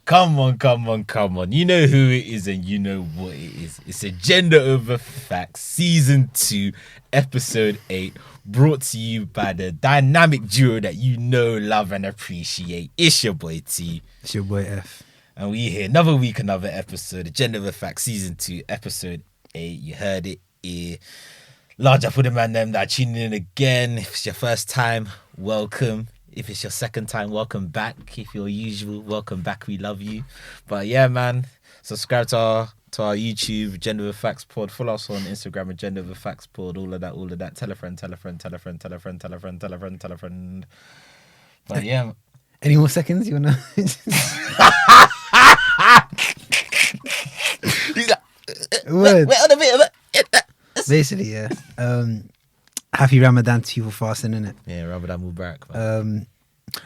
Come on. You know who it is and you know what it is. It's Agenda Over Facts, Season 2, Episode 8, brought to you by the dynamic duo that you know, love and appreciate. It's your boy T. It's your boy F. And we here, another week, another episode. Agenda Over Facts, Season 2, Episode 8. You heard it here. Large up for the man them that are tuning in again. If it's your first time, welcome. If it's your second time, welcome back. If you're usual, welcome back. We love you. But yeah, man, subscribe to our YouTube, Agenda Over Facts Pod. Follow us on Instagram, Agenda Over Facts Pod. All of that. Tell a friend. But yeah. Any more seconds you wanna? Word. Wait on a bit of it. Basically, yeah. Happy Ramadan to you for fasting, innit? Yeah, Ramadan Mubarak, man.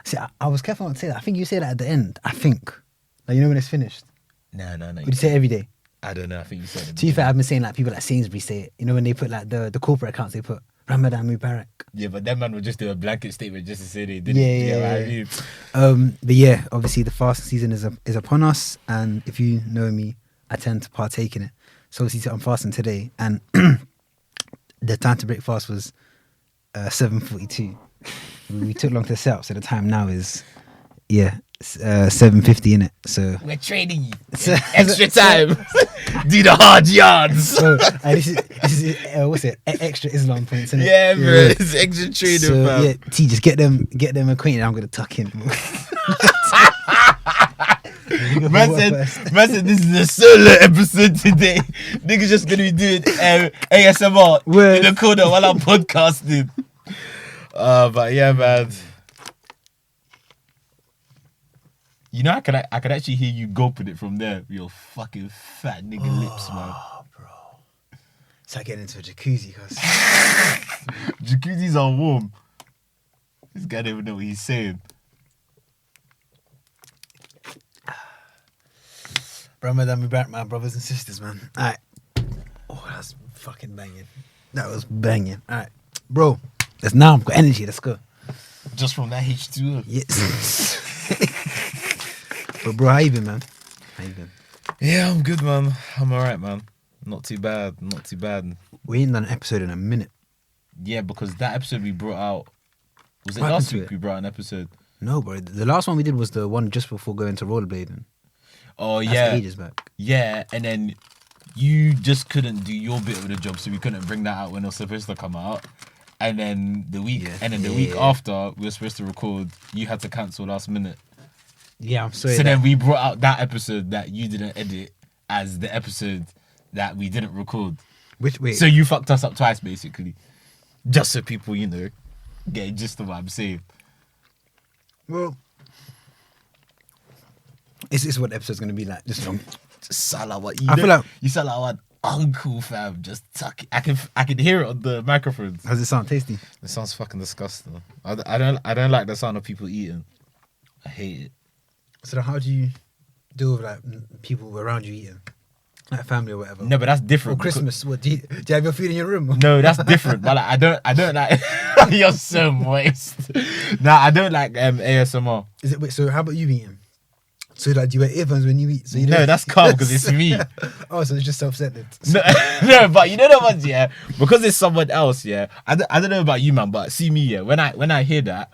See, I was careful not to say that. I think you say that at the end. I think. Like, you know when it's finished? No. Would you say it every day? I don't know. I think you said it. To be fair, I've been saying like people like Sainsbury's say it. You know when they put like the corporate accounts, they put Ramadan Mubarak. Yeah, but that man would just do a blanket statement just to say they did Yeah. But yeah, obviously the fasting season is upon us, and if you know me, I tend to partake in it. So obviously I'm fasting today, and the time to break fast was 7:42. We took long to set up, so the time now is 7:50 in it. So we're training you. Extra time. Do the hard yards. So this is what's it? Extra Islam points, innit? Yeah, bro. It's extra training, so, fam. Yeah, T, just get them acquainted. I'm gonna tuck in. Man said this is a solo episode today. Niggas just gonna be doing ASMR in the corner while I'm podcasting. But yeah, man. You know, I could actually hear you gulping it from there with your fucking fat nigga lips, man. Bro. It's like getting into a jacuzzi, cuz. Jacuzzis are warm. This guy don't even know what he's saying. Ramadan Mubarak, my brothers and sisters, man. Alright. Oh, that's fucking banging. That was banging. Alright. Bro, that's now I've got energy. Let's go. Just from that H2O. Yes. But bro, how you been, man? How you been? Yeah, I'm good, man. I'm alright, man. Not too bad. We ain't done an episode in a minute. Yeah, because that episode we brought out, was it What last happened to week it? we brought out an episode? No, bro. The last one we did was the one just before going to rollerblading. Oh, That's yeah. ages back. Yeah, and then you just couldn't do your bit of the job, so we couldn't bring that out when it was supposed to come out. And then the week after we were supposed to record, you had to cancel last minute. Yeah, I'm sorry. So then we brought out that episode that you didn't edit as the episode that we didn't record. Wait. So you fucked us up twice, basically. Just so people, get a gist of what I'm saying. Well, it's what the episode's gonna be like. Just long. Just sound like what I feel like you sound like one uncle, fam. Just tuck it. I can hear it on the microphones. Does it sound tasty? It sounds fucking disgusting. I don't like the sound of people eating. I hate it. So then how do you deal with like people around you eating, like family or whatever? No, but that's Or different. Christmas? What do you have your food in your room? No, that's different. But like, I don't like. You're so moist. Nah, I don't like ASMR. Is it? Wait, so how about you eating? So like, do you wear earphones when you eat? So you No, don't- that's calm because it's me. Oh, so it's just self-centered. No, but you know the ones, yeah, because it's someone else, yeah. I don't know about you, man, but see me, yeah. When I hear that,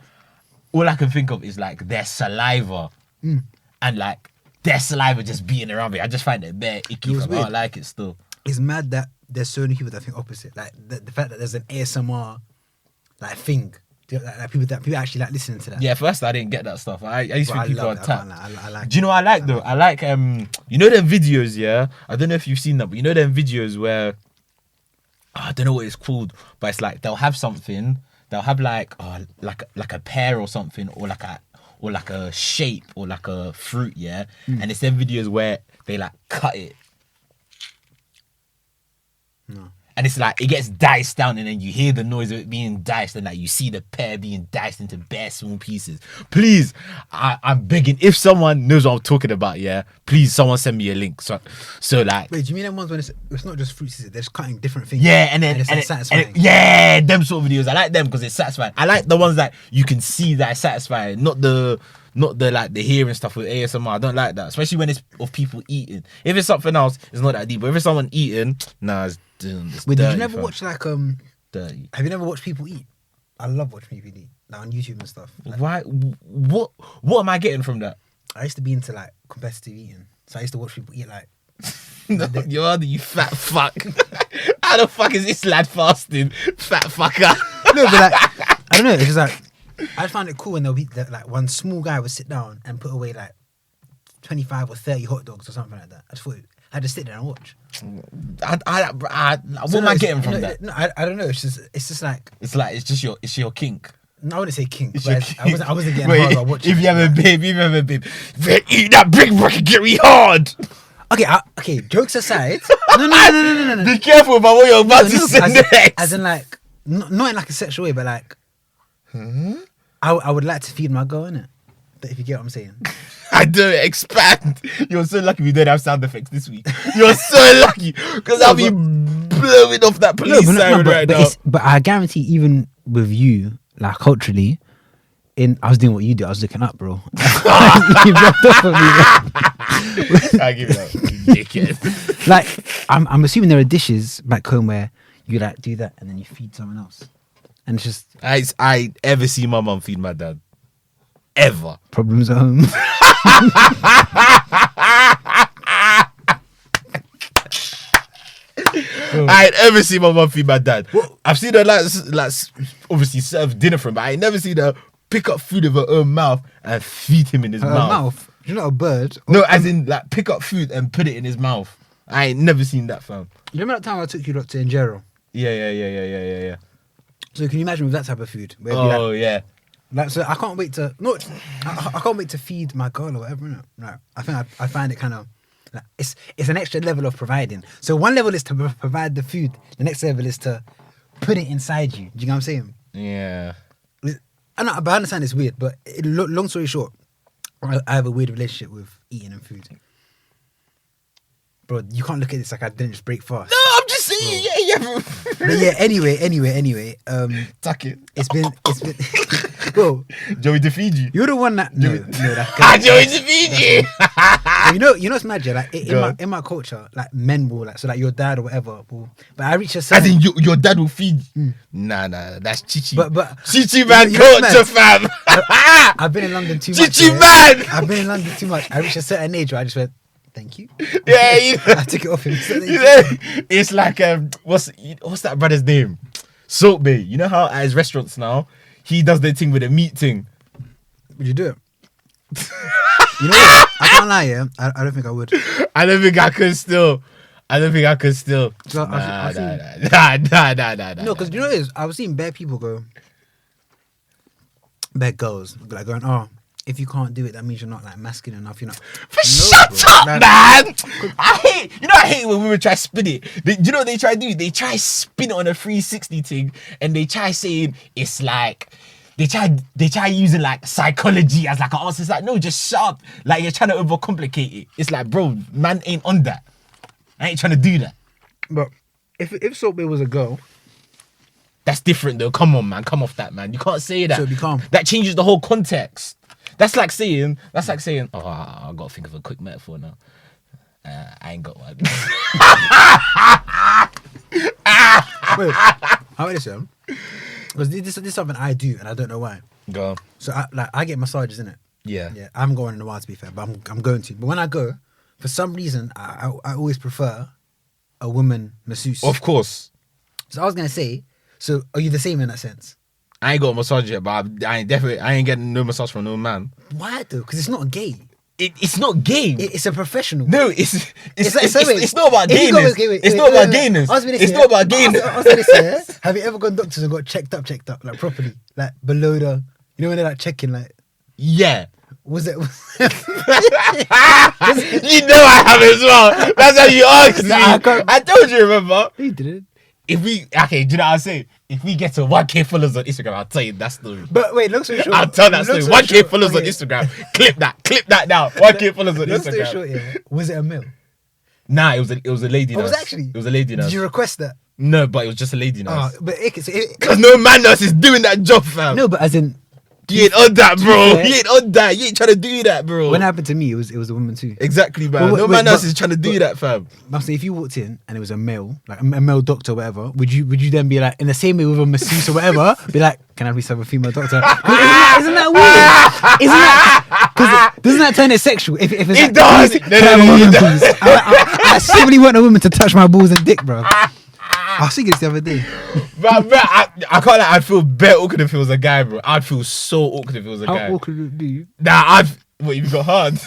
all I can think of is like their saliva and like their saliva just beating around me. I just find it bare icky. It was Fam. I don't weird. like it still. It's mad that there's so many people that think opposite. Like the fact that there's an ASMR like thing. Like people actually like listening to that. Yeah, first I didn't get that stuff. I used to But think people are love that. tapped. I like Do you know what I like though? I like you know them videos, yeah? I don't know if you've seen that, but you know them videos where I don't know what it's called, but it's like they'll have something, they'll have like a pear or something, or like a shape or like a fruit, yeah? And it's them videos where they like cut it. No. and it's like it gets diced down, and then you hear the noise of it being diced, and like you see the pear being diced into bare small pieces. Please, I'm begging, if someone knows what I'm talking about, yeah, please someone send me a link. So like, Wait, do you mean them ones when it's not just fruits? They're just cutting different things. yeah, and then it's like satisfying. yeah, them sort of videos. I like them because it's satisfying. I like the ones that you can see that are satisfying, not the like the hearing stuff with ASMR. I don't like that, especially when it's of people eating. If it's something else, it's not that deep. But if it's someone eating, nah, it's Wait, dirty, did you never fam. watch like Dirty. Have you never watched people eat? I love watching people eat, like on YouTube and stuff. Like, Why? What am I getting from that? I used to be into like competitive eating, so I used to watch people eat like. No, you fat fuck. How the fuck is this lad fasting? Fat fucker. No, but like I don't know. It's just like I found it cool when they'll be like one small guy would sit down and put away like 25 or 30 hot dogs or something like that. I just thought I just sit there and watch. What am I getting from that? No, I don't know. It's just like it's your kink. No, I wouldn't say kink. It's But your I wasn't getting Wait, hard while watching. if you have a babe, eat that big rocket, get me hard. Okay. Jokes aside, no. Be careful about what you're about to say next. As in like not in like a sexual way, but like I would like to feed my girl, innit? If you get what I'm saying. I don't expand. You're so lucky we don't have sound effects this week. You're so lucky because I'll be blowing off that police siren right now. But I guarantee, even with you, like culturally, I was doing what you do. I was looking up, bro. You dropped off on me, bro. I give it up, you dickhead. Like I'm assuming there are dishes back home where you like do that and then you feed someone else, and it's just I ever see my mum feed my dad. Ever. problems at home. I ain't ever seen my mum feed my dad. I've seen her like obviously serve dinner for him, but I ain't never seen her pick up food with her own mouth and feed him in his mouth. You're not a bird. No, as in like pick up food and put it in his mouth. I ain't never seen that, fam. You remember that time I took you lot to Injero? Yeah. So can you imagine with that type of food? Where it'd be Oh yeah. like so I can't wait to I can't wait to feed my girl or whatever. No, right. I think I find it kind of like it's an extra level of providing. So one level is to provide the food. The next level is to put it inside you. Do you know what I'm saying? Yeah. I know, but I understand it's weird. But long story short, I have a weird relationship with eating and food. Bro, you can't look at this like I didn't just break fast. No, I'm just saying. Yeah. But yeah, anyway. Tuck it. It's been bro, Joey to feed you. you're the one that no, Joey to feed you. you know what's magic? Like Go on. in my culture, like men will like so like your dad or whatever will, but I reach a certain As in your dad will feed you. Nah, that's Chichi. But Chichi man you know what's culture, fam. I've been in London too much. Chichi yeah. man. I've been in London too much. I reached a certain age where I just went, thank you. Yeah, I took it off him. it's like what's that brother's name? Salt Bay. You know how at his restaurants now he does the thing with the meat thing. Would you do it? You know what? I can't lie, yeah. I don't think I would. I don't think I could still. So Nah. No, because you know what it is? I was seeing bare people go, bare girls like going, oh, if you can't do it, that means you're not like masculine enough. You're not. Shut up, man! I hate when women try to spin it. They try to do? They try to spin it on a 360 thing, and they try saying it's like they try using like psychology as like an answer. It's like no, just shut up. Like you're trying to overcomplicate it. It's like bro, man ain't on that. I ain't trying to do that. But if Salt Bay was a girl, That's different though. Come on, man. Come off that, man. You can't say that. So be calm. That changes the whole context. That's like saying, oh, I got to think of a quick metaphor now. I ain't got one. wait, how about this? Because this is something I do and I don't know why. Go on. So I get massages in it. Yeah. Yeah, I haven't gone in a while to be fair, but I'm going to. But when I go, for some reason, I always prefer a woman masseuse. Of course. So I was gonna say, so are you the same in that sense? I ain't got a massage yet, but I ain't getting no massage from no man. Why though? Because it's not gay. It's not gay. It's a professional. No, it's like, not about if you go gayness. with- It's not about gayness. It's not about gayness. I was gonna say, have you ever gone doctors and got checked up like properly, like below the, you know when they're like checking like, Yeah. was it? You know I have as well. That's how you asked me. I can't- I told you, remember? You didn't. If we okay, do you know what I'm saying? If we get to 1K followers on Instagram, I'll tell you that story. But wait, long story short, I'll tell that story. 1K followers on Instagram. Clip that now. 1K followers on long story Instagram. short, yeah. Was it a male? Nah, it was a lady. Oh, was nurse. it actually? It was a lady nurse. Did you request that? No, but it was just a lady Oh, nurse. but Because no man nurse is doing that job, fam. no, but as in He ain't on that, bro. fair- He ain't on that. You ain't trying to do that, bro. when it happened to me, it was a woman too. Exactly, man. But No wait, man else but- is trying to do that, fam. I'm saying if you walked in and it was a male, like a male doctor or whatever, would you then be like in the same way with a masseuse or whatever, be like, can I please have a female doctor? Isn't that weird? Isn't that? Because doesn't that turn it sexual? If it's It like, does. please, No, can I have a no, woman, it does. please? I simply want a woman to touch my balls and dick, bro. I was thinking this the other day. But I can't lie, I'd feel better awkward if it was a guy, bro. I'd feel so awkward if it was a guy. How awkward would it be? Nah, what, you got hard?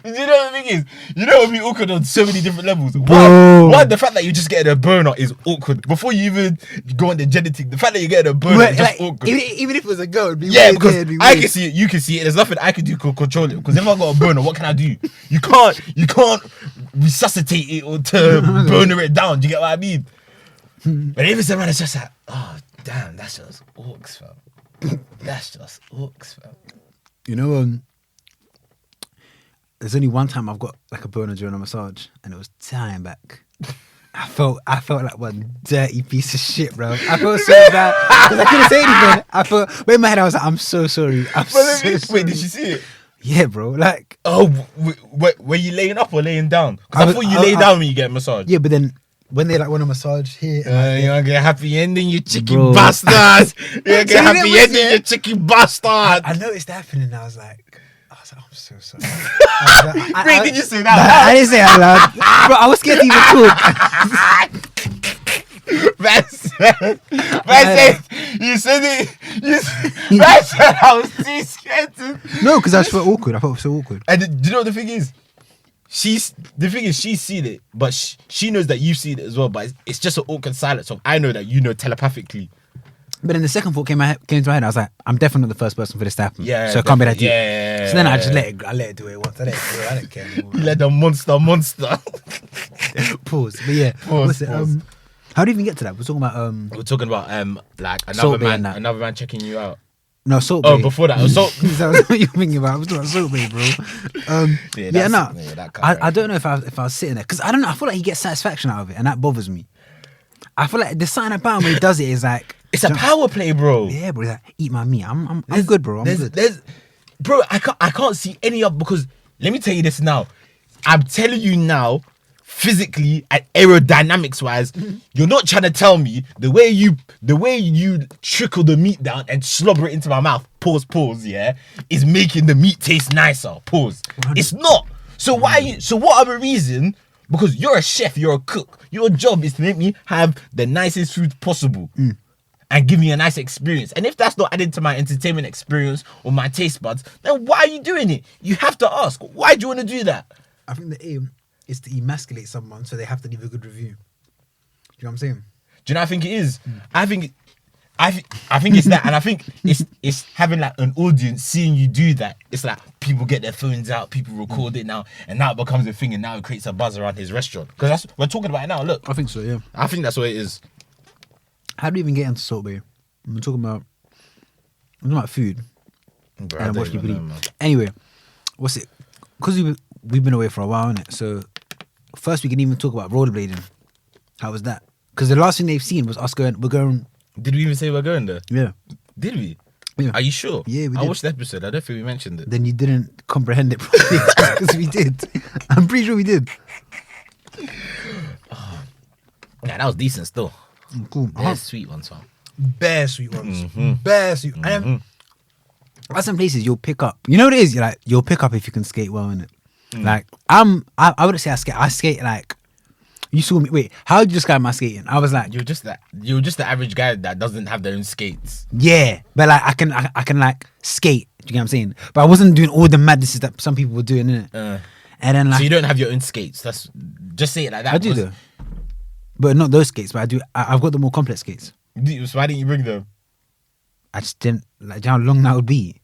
You know what the thing is? You know it would be awkward on so many different levels. Bro. One, the fact that you just get a boner is awkward. Before you even go on the genetic, the fact that you get a boner But, is just like, awkward. even if it was a girl, it'd be Yeah, weird. because it'd be I weird. can see it, you can see it. There's nothing I can do to control it. Because if I got a boner, what can I do? You can't resuscitate it or to boner it down. Do you get what I mean? But if it's a man, it's just like, oh damn, that's just orcs, fam. That's just orcs, fam. You know, there's only one time I've got like a boner during a massage, and it was time back. I felt like one dirty piece of shit, bro. I felt so bad because I couldn't say anything. But in my head, I was like, I'm so sorry. I'm so sorry. Wait, did you see it? Yeah, bro. Like, Oh, were you laying up or laying down? Because I was- thought you lay down when you get a massage. yeah, but then when they like want a massage here, and You're gonna get a happy ending, you chicken Bro. bastard. You're gonna get So a you happy know what's ending, it? you chicken bastard. I noticed that happening, and I was like, I'm so sorry. I was like, Wait, did you say Nah, that? I didn't say it out loud, bro. I was scared to even talk. You said it. Man said I was too scared to. No, because I just felt awkward. I felt so awkward. And do you know what the thing is? She's seen it, but she knows that you've seen it as well. But it's just an awkward silence. So I know that you know telepathically. But then the second thought came to my head. I was like, I'm definitely not the first person for this to happen. Yeah, so it can't be that deep. yeah. So then I just let it do it once. I don't care anymore. You let the monster. Pause. But yeah, Pause, what's it? pause. How do you even get to that? We're talking about We're talking about like Salt Bay and that. another man checking you out. no Salt Oh, Bay. before that, Salt. Is that what you're thinking about? I was talking about Salt Bay, bro. Yeah, No. that can't I right. don't know if I was sitting there because I don't know. I feel like he gets satisfaction out of it, and that bothers me. I feel like the sign about him when he does it is like It's a power play, bro. yeah, bro. He's like, eat my meat. I'm good, bro. I'm good. Bro, I can't see any of because let me tell you this now. I'm telling you now, physically and aerodynamics wise, you're not trying to tell me the way you trickle the meat down and slobber it into my mouth. Pause. Yeah, is making the meat taste nicer. Pause. It's not. So what other reason? Because you're a chef, you're a cook. Your job is to make me have the nicest food possible. And give me a nice experience. And if that's not added to my entertainment experience or my taste buds, then why are you doing it? You have to ask. Why do you want to do that? I think the aim is to emasculate someone so they have to leave a good review. Do you know what I'm saying? Do you know what I think it is? I think it's that, and I think it's having like an audience seeing you do that. It's like people get their phones out, people record it now, and now it becomes a thing, and now it creates a buzz around his restaurant. Because we're talking about it now. Look, I think so, yeah. I think that's what it is. How do you even get into Salt Bay? I'm talking about food. Bro, And I don't what people even eat. know, man. Anyway, what's it? Because we've been away for a while, innit? So first we can even talk about rollerblading. How was that? Because the last thing they've seen was us going. We're going. Did we even say we're going there? Yeah. Did we? Yeah. Are you sure? Yeah, we I did. watched the episode. I don't think we mentioned it. Then you didn't comprehend it properly because we did. I'm pretty sure we did. Yeah, that was decent still. Cool. There's sweet ones, fam. Bare sweet ones. Bare sweet. And there's some places you'll pick up. You know what it is? You'll pick up if you can skate well, innit? Like I wouldn't say I skate. I skate like you saw me. Wait, how would you describe my skating? I was like, You're just the average guy that doesn't have their own skates. yeah, but like I can like skate. Do you get what I'm saying? But I wasn't doing all the madnesses that some people were doing, innit? And then like So you don't have your own skates. That's just say it like that. I do though, but not those skates. But I do. I've got the more complex skates. So why didn't you bring them? I just didn't like. Do you know how long that would be?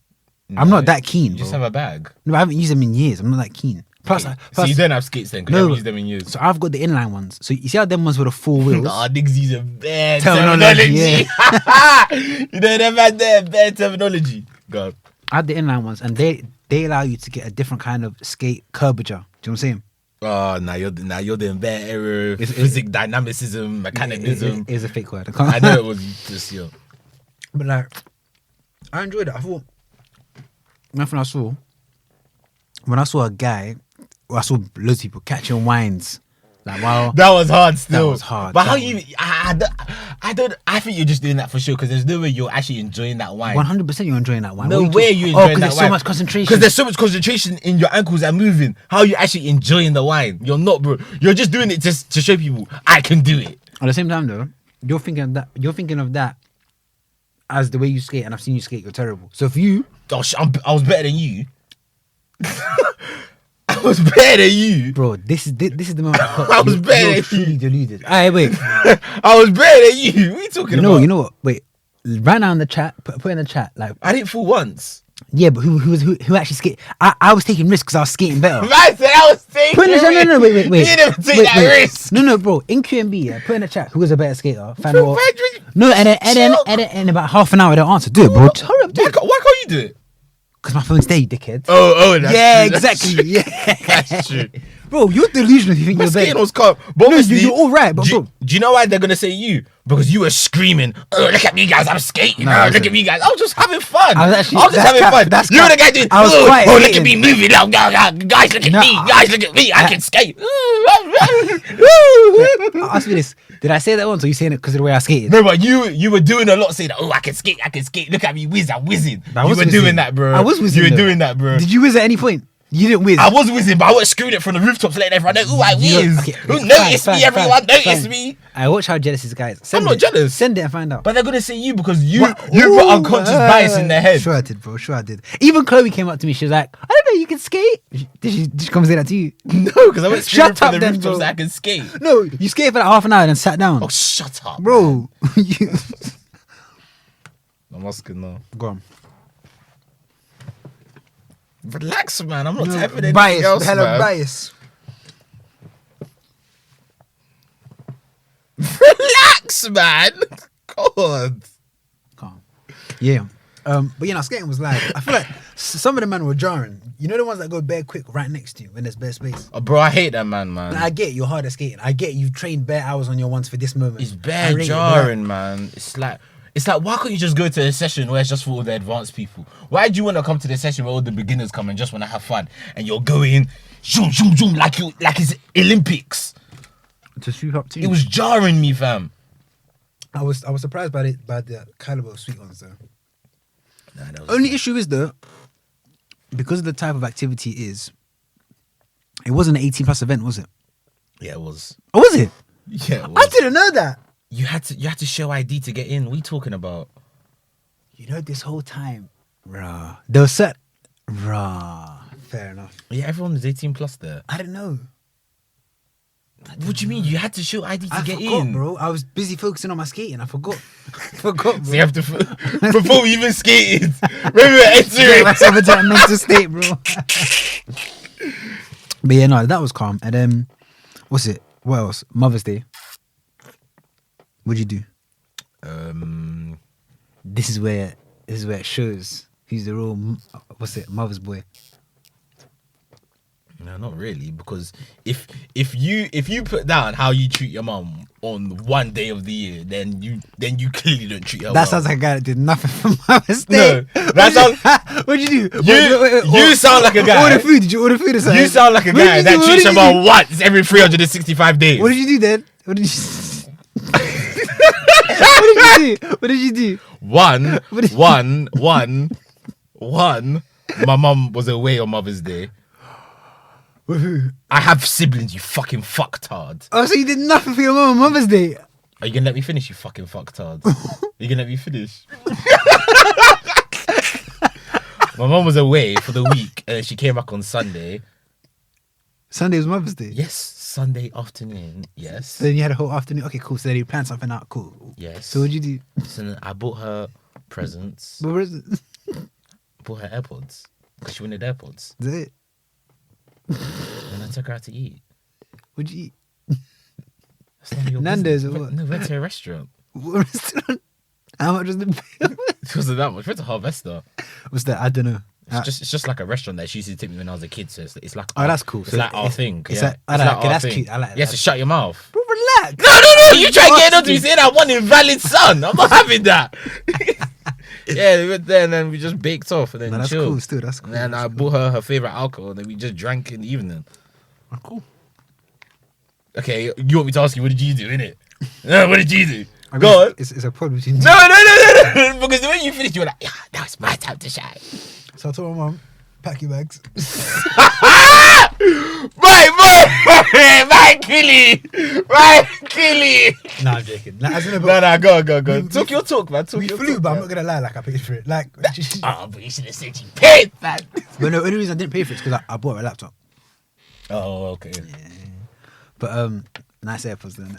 I'm not that keen. You just bro. have a bag. No, I haven't used them in years. I'm not that keen. Plus, Okay. So plus you don't have skates then? Because I no. haven't used them in years. So I've got the inline ones. So you see how them ones with the 4 wheels? Nah, niggas use a bad Terminology, terminology. You know, they've had their bad terminology. God. I had the inline ones, and they allow you to get a different kind of skate curvature. Do you know what I'm saying? Oh, now you're doing bad error, physics, dynamicism, mechanism. It is a fake word. I know it was just But like, I enjoyed it. I thought nothing when I saw a guy, I saw loads of people catching wines. Like, wow, that was hard. Still, that was hard. But how you? I don't. I think you're just doing that for sure because there's no way you're actually enjoying that wine. 100% you're enjoying that wine. No What way you enjoying that because there's so wine. much concentration. Because there's so much concentration in your ankles and moving. How are you actually enjoying the wine? You're not, bro. You're just doing it just to show people I can do it. At the same time, though, you're thinking of that as the way you skate, and I've seen you skate. You're terrible. So if you, I was better than you. I was better than you. bro, this is the moment I was better you're than truly deluded. Alright, wait. I was better than you. What are you talking about? You know what? Wait, right now in the chat, put in the chat, like, I didn't fall once. yeah, but who actually skate? I was taking risks because I was skating better. Man said I was taking Put in the chat. No, wait. You didn't take Wait, that wait. risk. No, bro. In QMB, yeah, put in the chat who was a better skater. Fan Bro, or, Frederick, no, and then chill. in about half an hour they'll answer. Do it, bro. Hurry up, do Why it. can't you do it? Because my phone's there, you dickhead. Oh, that's Yeah, true, that's exactly. true. Yeah, That's true. bro. You're delusional if you think My you're skating better. was calm. But No, obviously, you're all right, but do, bro. do you know why they're gonna say you? Because you were screaming, "Oh, look at me, guys! I'm skating! No, oh, I look wasn't. at me, guys! I was just having fun. I was actually- just that's having cap, fun. that's You were the cap. guy doing, I was oh, quiet look at hating. me moving! Oh, guys, look at No, me! Guys, look at me! I can skate! Ask me this. Did I say that once or you saying it because of the way I skated? No, but you were doing a lot, saying, "Oh, I can skate! Look at me, whiz! I'm whizzing." I You was were whizzing. doing that, bro. I was whizzing, You were though. doing that, bro. Did you whiz at any point? You didn't whiz. I was whizzing, but I wasn't screwing it from the rooftops, letting everyone know, "Ooh, I You- whiz! okay, Ooh, fine, notice fine, me, everyone! fine, Notice fine. me!" I watch how jealous this guy is. Send not it. jealous. Send it and find out. But they're gonna say you because you What? you've got Ooh, unconscious bias in their head. Sure I did, bro. Sure I did. Even Chloe came up to me. She was like, "I don't know, you can skate." Did she come say that to you? No, because I went screaming Shut from up the then, rooftops bro. that I can skate. No, you skated for like half an hour and then sat down. Oh, shut up, man. Bro, you... I'm asking now. Go on. Relax, man. I'm not typing anything Bias, else, hella man. bias. Relax, man. God. Calm. Yeah. But you know, skating was like, I feel like some of the men were jarring. You know the ones that go bare quick right next to you when there's bare space. Oh, bro, I hate that man. And I get you're hard at skating. I get you've trained bare hours on your ones for this moment. It's I bare rate it, jarring, man. It's like why can't you just go to a session where it's just for all the advanced people? Why do you want to come to the session where all the beginners come and just want to have fun and you're going zoom zoom zoom like it's Olympics? to sweep up too. It was jarring me, fam. I was surprised by the caliber of sweet ones though. Nah, that was Only issue is though, because of the type of activity it is, it wasn't an 18+ event, was it? yeah, it was. Oh, was it? Yeah, it I was. didn't know that. You had to show ID to get in. What are you talking about? You know, this whole time, rah, they were set, rah. Fair enough. Yeah, everyone was 18 plus there. I didn't know. What do you mean? You had to show ID to I get forgot, in, bro. I was busy focusing on my skating. I forgot. Bro. So you have to before we even skated. When we were entering. That's over to that mental state, bro. But yeah, no, that was calm. And then, what's it? What else? Mother's Day. What'd you do? This is where it shows who's the real mother's boy. No, not really, because if you put down how you treat your mum on one day of the year, then you clearly don't treat her That well. sounds like a guy that did nothing for Mother's Day. No, that sounds. What'd you do? You sound like a guy. Order food? Did you order food or something? You sound like a What did guy you that do? treats her What did you mum once every 365 days. What did you do then? What did you? What did you do? What did you do? One. My mum was away on Mother's Day. With who? I have siblings, you fucking fucktard. Oh, so you did nothing for your mum on Mother's Day? Are you gonna let me finish, you fucking fucktard? You gonna let me finish? My mum was away for the week and she came back on Sunday. Sunday was Mother's Day. Yes, Sunday afternoon. Yes. So then you had a whole afternoon. Okay, cool. So then you planned something out. Cool. Yes. So what'd you do? So then I bought her presents. What was it? Bought her AirPods because she wanted AirPods. Is that it? took her out to eat. What'd you eat? That's none of your Nando's business. or what? No, went to a restaurant. What restaurant? How much was the bill? It wasn't that much. Went to Harvester. What's that? I don't know. It's just like a restaurant that she used to take me when I was a kid. So it's like Oh, that's cool. It's So like our thing. it's Yeah. like- I It's like- like okay, our that's thing. cute. I like You have to that. shut your mouth. Bro, relax. No. You try getting on to me Bastard. saying I want invalid son. I'm not having that. Yeah, we went there and then we just baked off and then No, that's chilled. cool. Still, that's cool. And then I That's bought her favorite alcohol and then we just drank in the evening. cool. Cool. Okay, you want me to ask you what did you do, innit? What did you do? I mean, Go on. It's a problem between No. Because the way you finished, you were like, yeah, now it's my time to shine. So I told my mum, pack your bags. My killie. Nah, I'm joking. Like, as in a No, go. Talk your talk, man. we flew, but I'm not gonna lie. Like I paid for it. Like, Oh, but you should have said you paid, man. but no, the only reason I didn't pay for it is because I bought a laptop. Oh, okay. But nice AirPods then.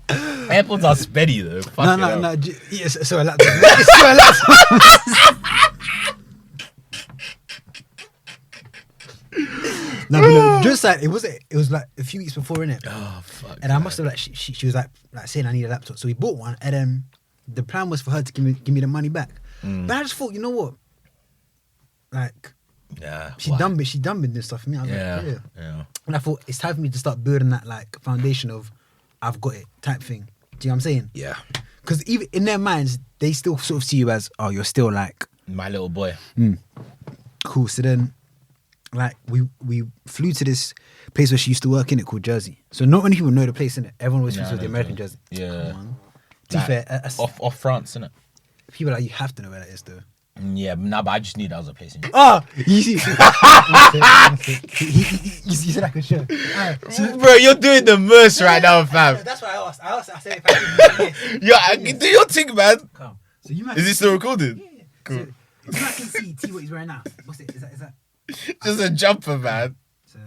AirPods are spenny though. Fuck No. Yes, so a laptop. So a laptop. No, but no, just like it was like a few weeks before, innit? Oh fuck. And I must have like she was like saying I need a laptop, so we bought one, and then the plan was for her to give me the money back. But I just thought, you know what? Like Yeah. she done with this stuff for me. I was like, yeah. Yeah. And I thought it's time for me to start building that like foundation of I've got it type thing. Do you know what I'm saying? Yeah. Because even in their minds, they still sort of see you as, oh, you're still like My little boy. cool. So then, like we flew to this place where she used to work in it called Jersey. So not many people know the place in it. Everyone always Yeah, thinks of I the know American Jersey. Jersey. Yeah. Come on. To be Like, fair, off France, innit? people are like, you have to know where that is though. Yeah, nah, but I just knew that was a place in Oh, you see, you said I could show. Alright, so, Bro, you're doing the most right now, fam. that's why I asked. I said if I could. Yeah, do your thing, man. Come. So you might. Is it still recorded? Yeah. Cool. So, you might can see what he's wearing now. What's it? Is that? Just a jumper, man. So,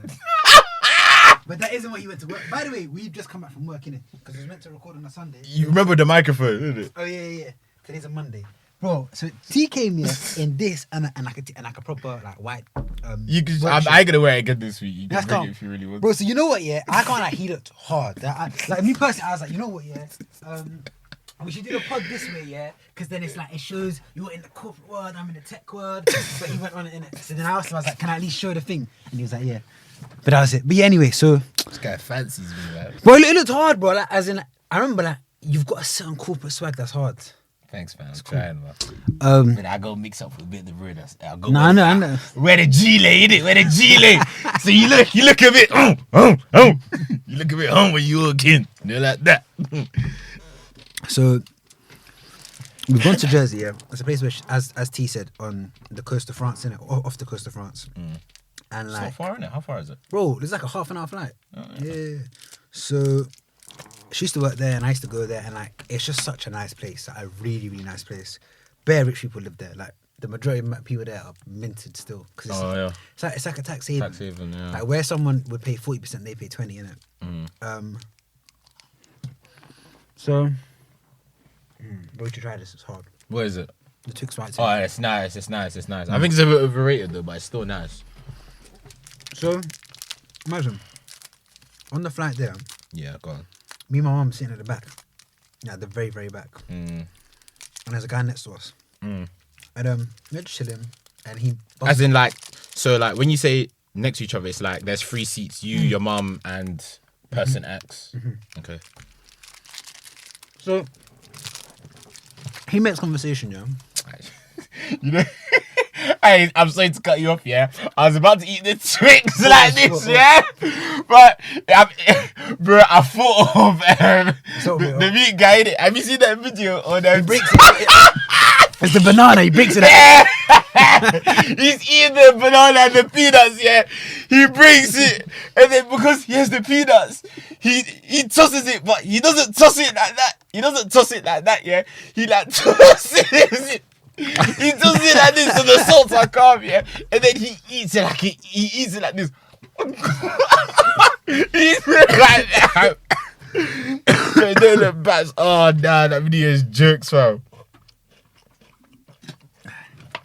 but that isn't what you went to work. By the way, we've just come back from work, innit? Because it was meant to record on a Sunday. You remember the microphone, isn't it? Oh yeah. Today's a Monday, bro. So T came here in this and like a proper like white. You could, work I shirt. ain't gonna wear it again this week. You can That's bring calm. it if you really want. Bro, so you know what? Yeah, I can't like. He looked hard. Like me personally, I was like, you know what? Yeah, we should do the pod this way, yeah, because then it's like it shows you're in the corporate world, I'm in the tech world, but he went on it in it. So then I asked him, I was like, can I at least show the thing? And he was like, yeah. But that was it. But yeah, anyway, so This guy fancies me, man. bro, it looked hard, bro. Like, as in, I remember like you've got a certain corporate swag that's hard. Thanks, man. I'm trying, man. Then I go mix up with a bit of the bread. I go. I know. Wear the gilet, innit? Wear the gilet. So you look a bit, You look a bit when you walk in. You know, like that. So we've gone to Jersey, yeah. It's a place where, as T said, on the coast of France, innit? Off the coast of France. And It's like, not far, innit? How far is it? bro, there's like a half an hour flight. Oh, Yeah. So she used to work there and I used to go there, and like it's just such a nice place, like, a really, really nice place. Bare rich people live there. Like the majority of people there are minted still. Cause it's, Oh, yeah. it's like a tax haven. Tax haven, yeah. Like where someone would pay 40%, they pay 20, innit? So bro, you should try this, it's hard. What is it? The Twix right Oh, it's nice. I think it's a bit overrated though, but it's still nice. So imagine on the flight there, Yeah, go on. me and my mum sitting at the back. Yeah, at the very, very back. Mm. And there's a guy next to us. Mm. And we're just chilling, and he As in, like, so, like, when you say next to each other, it's like there's 3 seats, you, your mum, and person X. Okay. So he makes conversation, yeah. You know, I'm sorry to cut you off, yeah. I was about to eat the Twix like this, yeah. But, bro, I thought of the meat guy in it. Have you seen that video? Or that? He breaks it. It's the banana. He breaks it. Yeah. He's eating the banana and the peanuts, yeah. He breaks it, and then because he has the peanuts, he tosses it, but he doesn't toss it like that. He doesn't toss it like that, yeah. He like tosses it. He does it like this, so the salts are calm, yeah. And then he eats it like this. He eats it like that. And then the bats. Oh nah, that video is jokes, fam.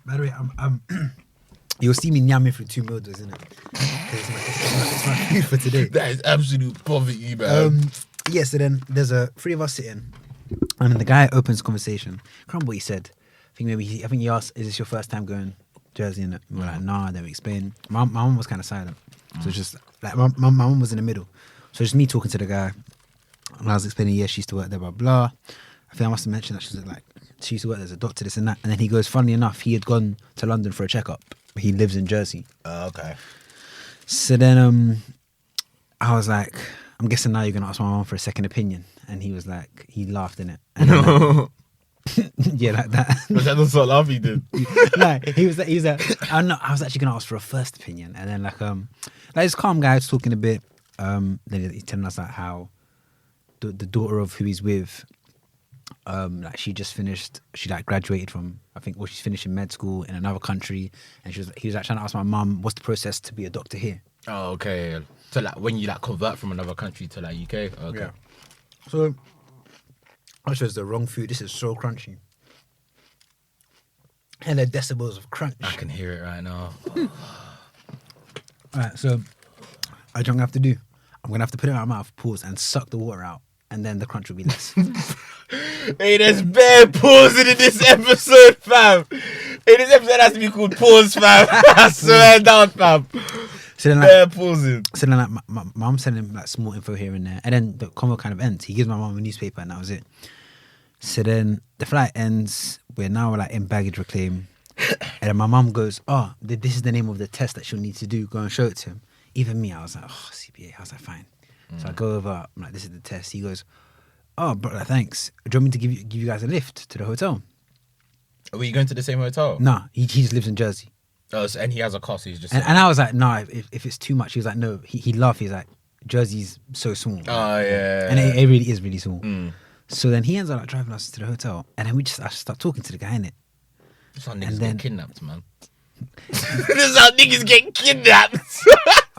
By the way, you'll see me yamming through 2 meals, isn't it? Because it's my food for today. That is absolute poverty, man. Yeah, so then there's 3 of us sitting, and then the guy opens conversation. I can't remember what he said. I think he asked, "Is this your first time going Jersey?" And we're like, "Nah." Then we explained. My mum was kind of silent, so it's just like my mum was in the middle. So just me talking to the guy, and I was explaining, yeah, she used to work there, blah blah. I think I must have mentioned that she used to work there as a doctor, this and that. And then he goes, funnily enough, he had gone to London for a checkup. He lives in Jersey. Okay. So then I was like, I'm guessing now you're gonna ask my mum for a second opinion. And he was like, he laughed in it. And yeah, like that. Was that the sort of laugh he did? No, he was like, I was actually gonna ask for a first opinion. And then like this calm guy was talking a bit. Then he's telling us like how the daughter of who he's with, like she like graduated from, I think, she's finishing med school in another country, and he was like trying to ask my mum what's the process to be a doctor here. Oh, okay. So like when you like convert from another country to like UK. Okay. Yeah. So I chose the wrong food. This is so crunchy. Hella decibels of crunch. I can hear it right now. Alright, so I don't have to do. I'm gonna have to put it in my mouth, pause, and suck the water out, and then the crunch will be less. Hey, there's bare pausing in this episode, fam. Hey, this episode has to be called Pause, fam. I swear down, fam. So then, bare pausing. So then, like, my mum's sending him like small info here and there, and then the convo kind of ends. He gives my mum a newspaper, and that was it. So then the flight ends. We're now like in baggage reclaim, and then my mum goes, "Oh, this is the name of the test that she'll need to do. Go and show it to him." Even me, I was like, "Oh, CPA." I was like, "Fine." So I go over. I'm like, "This is the test." He goes, "Oh, brother, thanks. Do you want me to give you guys a lift to the hotel?" Were you going to the same hotel? Nah, he just lives in Jersey. Oh, so, and he has a car, so he's just... And I was like, "No, if it's too much." He was like, "No." He laughed. He's like, "Jersey's so small." Oh, yeah. And it really is really small. Mm. So then he ends up like driving us to the hotel, and then I start talking to the guy in it. This is how niggas get kidnapped, man. This is how niggas get kidnapped.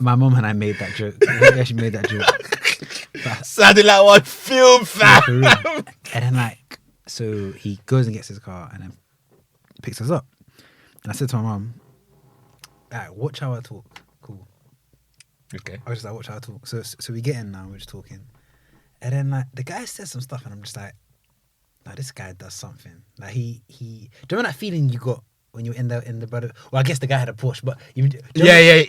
My mum and I made that joke. We actually made that joke. But, sounded like one film, fam. and then like, so he goes and gets his car and then picks us up. And I said to my mum, "Alright, watch how I talk." Cool. Okay. I was just like, "Watch how I talk." So we get in now. We're just talking, and then like the guy says some stuff, and I'm just like, "Nah, this guy does something." Like he. Do you remember that feeling you got when you were in the brother? Well, I guess the guy had a Porsche, but Yeah.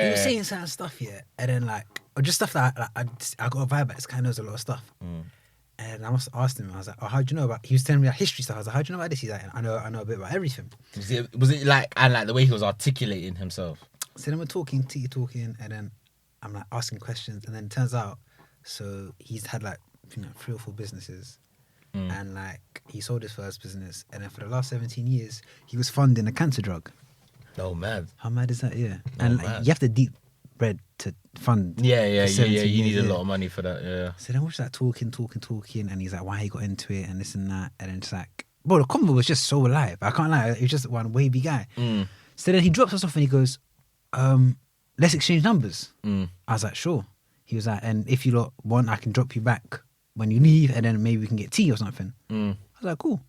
He was saying certain stuff, yeah, and then like, or just stuff that I got a vibe that this guy knows a lot of stuff. And I must have asked him. I was like, "Oh, how do you know about?" He was telling me like history stuff. I was like, "How do you know about this?" He's like, "I know a bit about everything." Was it like, and like the way he was articulating himself? So then we're talking, and then I'm like asking questions, and then it turns out, so he's had like 3 or 4 businesses, and like he sold his first business, and then for the last 17 years he was funding a cancer drug. Oh man, how mad is that? Yeah, and like, you have to deep bread to fund. Yeah. You need a lot of money for that. Yeah. So then we're just like talking, and he's like, why he got into it and this and that, and then it's like, bro, the convo was just so alive. I can't lie, he was just one wavy guy. So then he drops us off and he goes, "Let's exchange numbers." I was like, "Sure." He was like, "And if you lot want, I can drop you back when you leave, and then maybe we can get tea or something." I was like, "Cool."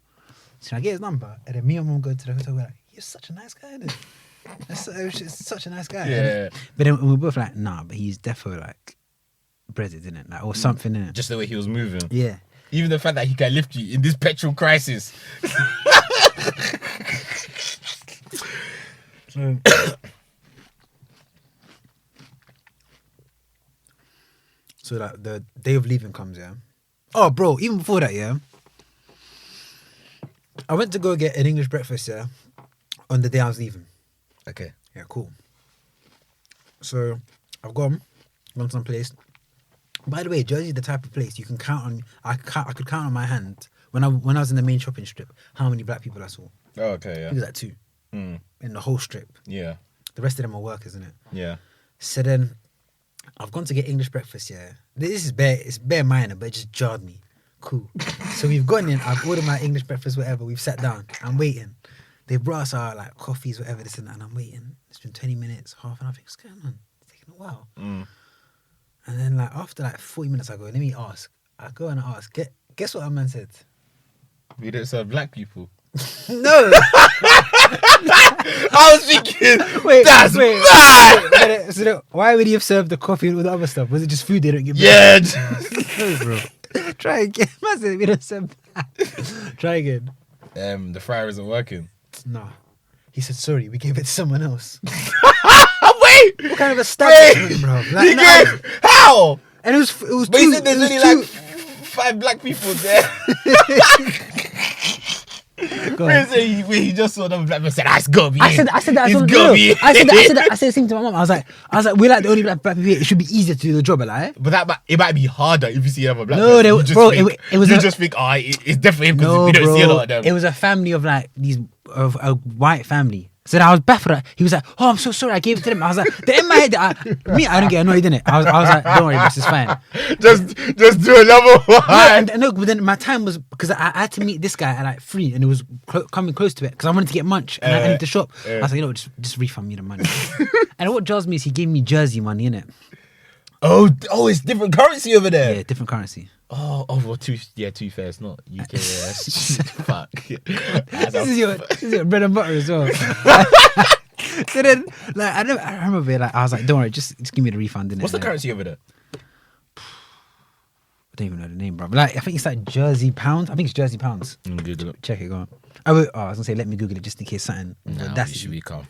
So I get his number, and then me and mum go to the hotel. We're like, "You're such a nice guy, isn't it?" It's such a nice guy. Yeah. But then we were both like, "Nah," but he's definitely like breaded, innit? Like, or something, innit? Just the way he was moving. Yeah. Even the fact that he can lift you in this petrol crisis. So like the day of leaving comes, yeah. Oh, bro, even before that, yeah. I went to go get an English breakfast, yeah, on the day I was leaving. Okay. Yeah, cool. So I've gone someplace. By the way, Jersey's the type of place you can count on. I could count on my hand when I was in the main shopping strip how many black people I saw. Oh, okay, yeah. It was like 2 in the whole strip. Yeah. The rest of them are workers, isn't it? Yeah. So then I've gone to get English breakfast, yeah. This is it's bare minor, but it just jarred me. Cool. So we've gone in, I've ordered my English breakfast, whatever, we've sat down, I'm waiting. They brought us our like coffees, whatever, this and that, and I'm waiting. It's been 20 minutes, half an hour, I think, what's going on? It's taking a while. And then like after like 40 minutes I go, let me ask. I go and I ask, guess what our man said? We don't serve black people. No. I was thinking, Wait, that's wait, mad. wait. So why would he have served the coffee and all the other stuff? Was it just food they don't give? Yeah. No, bro. Try again. Man said we don't serve that. Try again. The fryer isn't working. No. He said, sorry, we gave it to someone else. Wait. What kind of a establishment, bro? Like, He no, gave, how? and it was But two. he said there's it was only two. like 5 black people there. Go on. He just saw them black people and said, it's gotta be I said that. I It's told gotta no, be I said the same to my mom. I was like, we're like the only black people here. It should be easier to do the job, like. But it might be harder if you see another black No, person. they- You just bro, think, it was you a- just think, it's definitely him because No, we don't bro. see a lot of them. It was a family of like these of a white family. So I was baffled. He was like, "Oh, I'm so sorry. I gave it to them." I was like, "Then in my head, I don't get annoyed in it." I was like, "Don't worry, this is fine." just do another one. No, but then my time was because I had to meet this guy at like 3, and it was coming close to it because I wanted to get munch and I ended the shop. I was like, just refund me the money. And what jars me is he gave me Jersey money in it. Oh, it's different currency over there. Yeah, different currency. Well, too fair. It's not UK. Yeah. Fuck. This is your bread and butter as well. So then, like, I remember it, like, I was like, don't worry, just give me the refund. Innit? What's the Like, currency over there? I don't even know the name, bro. But like, I think it's like Jersey pounds. I think it's Jersey pounds. Google it. Check it, go on. I was gonna say, let me Google it just in case something. No, that's you should be calm.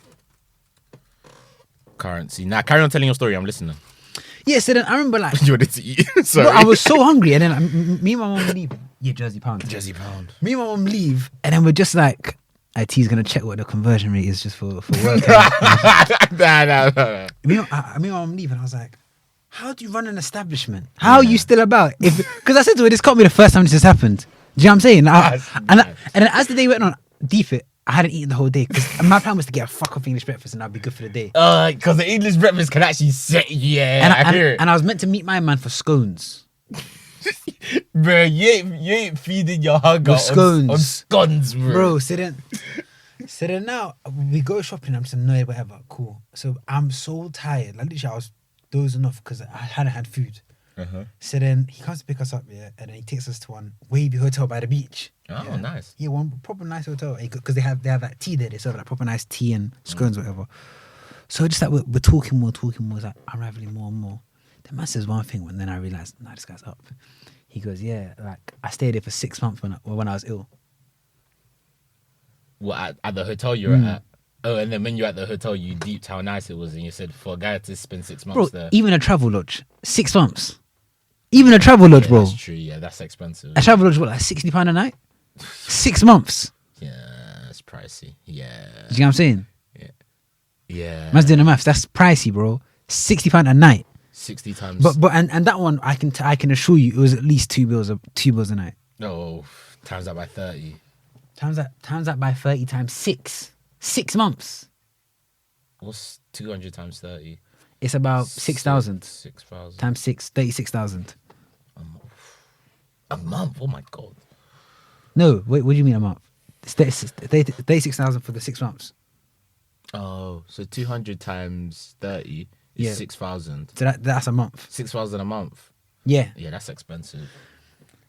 Currency. Now, carry on telling your story. I'm listening. yeah. So then I remember like, You wanted to eat. Sorry. bro, I was so hungry, and then me and my mom leave. Yeah, Jersey pounds. Jersey pound. Me and my mom leave, and then we're just like, IT's gonna check what the conversion rate is just for work. No. Me and my mom leave, and I was like, how do you run an establishment? How are you still about? Because I said to her, this can't be the first time this has happened. Do you know what I'm saying? And then as the day went on, deep it, I hadn't eaten the whole day because my plan was to get a fuck off English breakfast and I'd be good for the day. Because the English breakfast can actually set. Yeah, I hear it. And I was meant to meet my man for scones. Bro, you ain't feeding your hunger With scones. on scones, bro. Bro, so then now we go shopping. I'm just annoyed, whatever. Cool. So I'm so tired. Like literally, I was dozing off because I hadn't had food. Uh-huh. So then he comes to pick us up, yeah, and then he takes us to one wavy hotel by the beach. Oh, yeah. nice. Yeah, one proper nice hotel because they have like tea there. They serve like proper nice tea and scones, whatever. So just like we're talking more. It's like unraveling more and more. The man says one thing, and then I realized, nah, this guy's up. He goes, yeah, like I stayed there for 6 months when I was ill. What, at the hotel you were at? Oh, and then when you were at the hotel, you deeped how nice it was, and you said for a guy to spend 6 months Bro, there. even a travel lodge, 6 months. Even a travel lodge, bro. That's true. Yeah, that's expensive. A travel lodge, what, like £60 a night? 6 months. Yeah, it's pricey. Yeah. Do you know what I'm saying? Yeah. Man's doing the maths. That's pricey, bro. £60 a night. 60 times. But and that one I can assure you it was at least two bills a night. No, times that by 30. Times that by 30 times 6. 6 months. What's 200 times 30? It's about 6,000 6,000. times 6, 36,000. A month? Oh my God. No, wait, what do you mean a month? It's 36,000 for the 6 months. Oh, so 200 times 30 is Yeah. 6,000. So that's a month. 6,000 a month. Yeah. Yeah, that's expensive.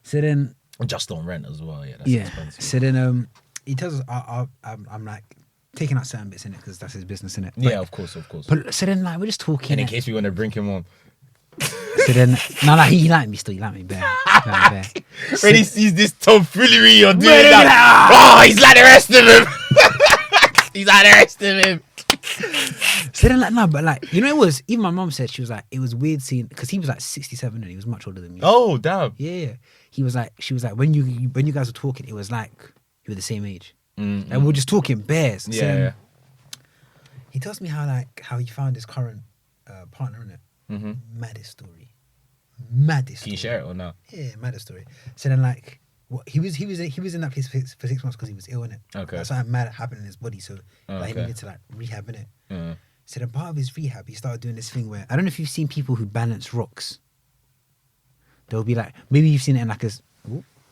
So then Just on rent as well. Yeah, that's expensive. So then he tells us I'm like taking out certain bits in it because that's his business in it. Yeah, of course. But so then like we're just talking. And in case we want to bring him on. So then he liked me still. He liked me better. When he sees this tomfoolery you're doing that, he's like the rest of him. He's like the rest of him. So then like no, but like you know it was even my mom said she was like it was weird seeing because he was like 67 and he was much older than me. Oh damn. Yeah. She was like when you guys were talking, it was like you were the same age. Mm-hmm. And we were just talking bears. Yeah. So, he tells me how he found his current partner in it. Mm-hmm. Maddest story. Can you share it or no? Yeah, maddest story. So then like he was in that place for 6 months because he was ill in it. Okay. That's something mad happened in his body, so like, he Okay. needed to like rehab in it. Mm. So then part of his rehab, he started doing this thing where I don't know if you've seen people who balance rocks. They'll be like maybe you've seen it in like a.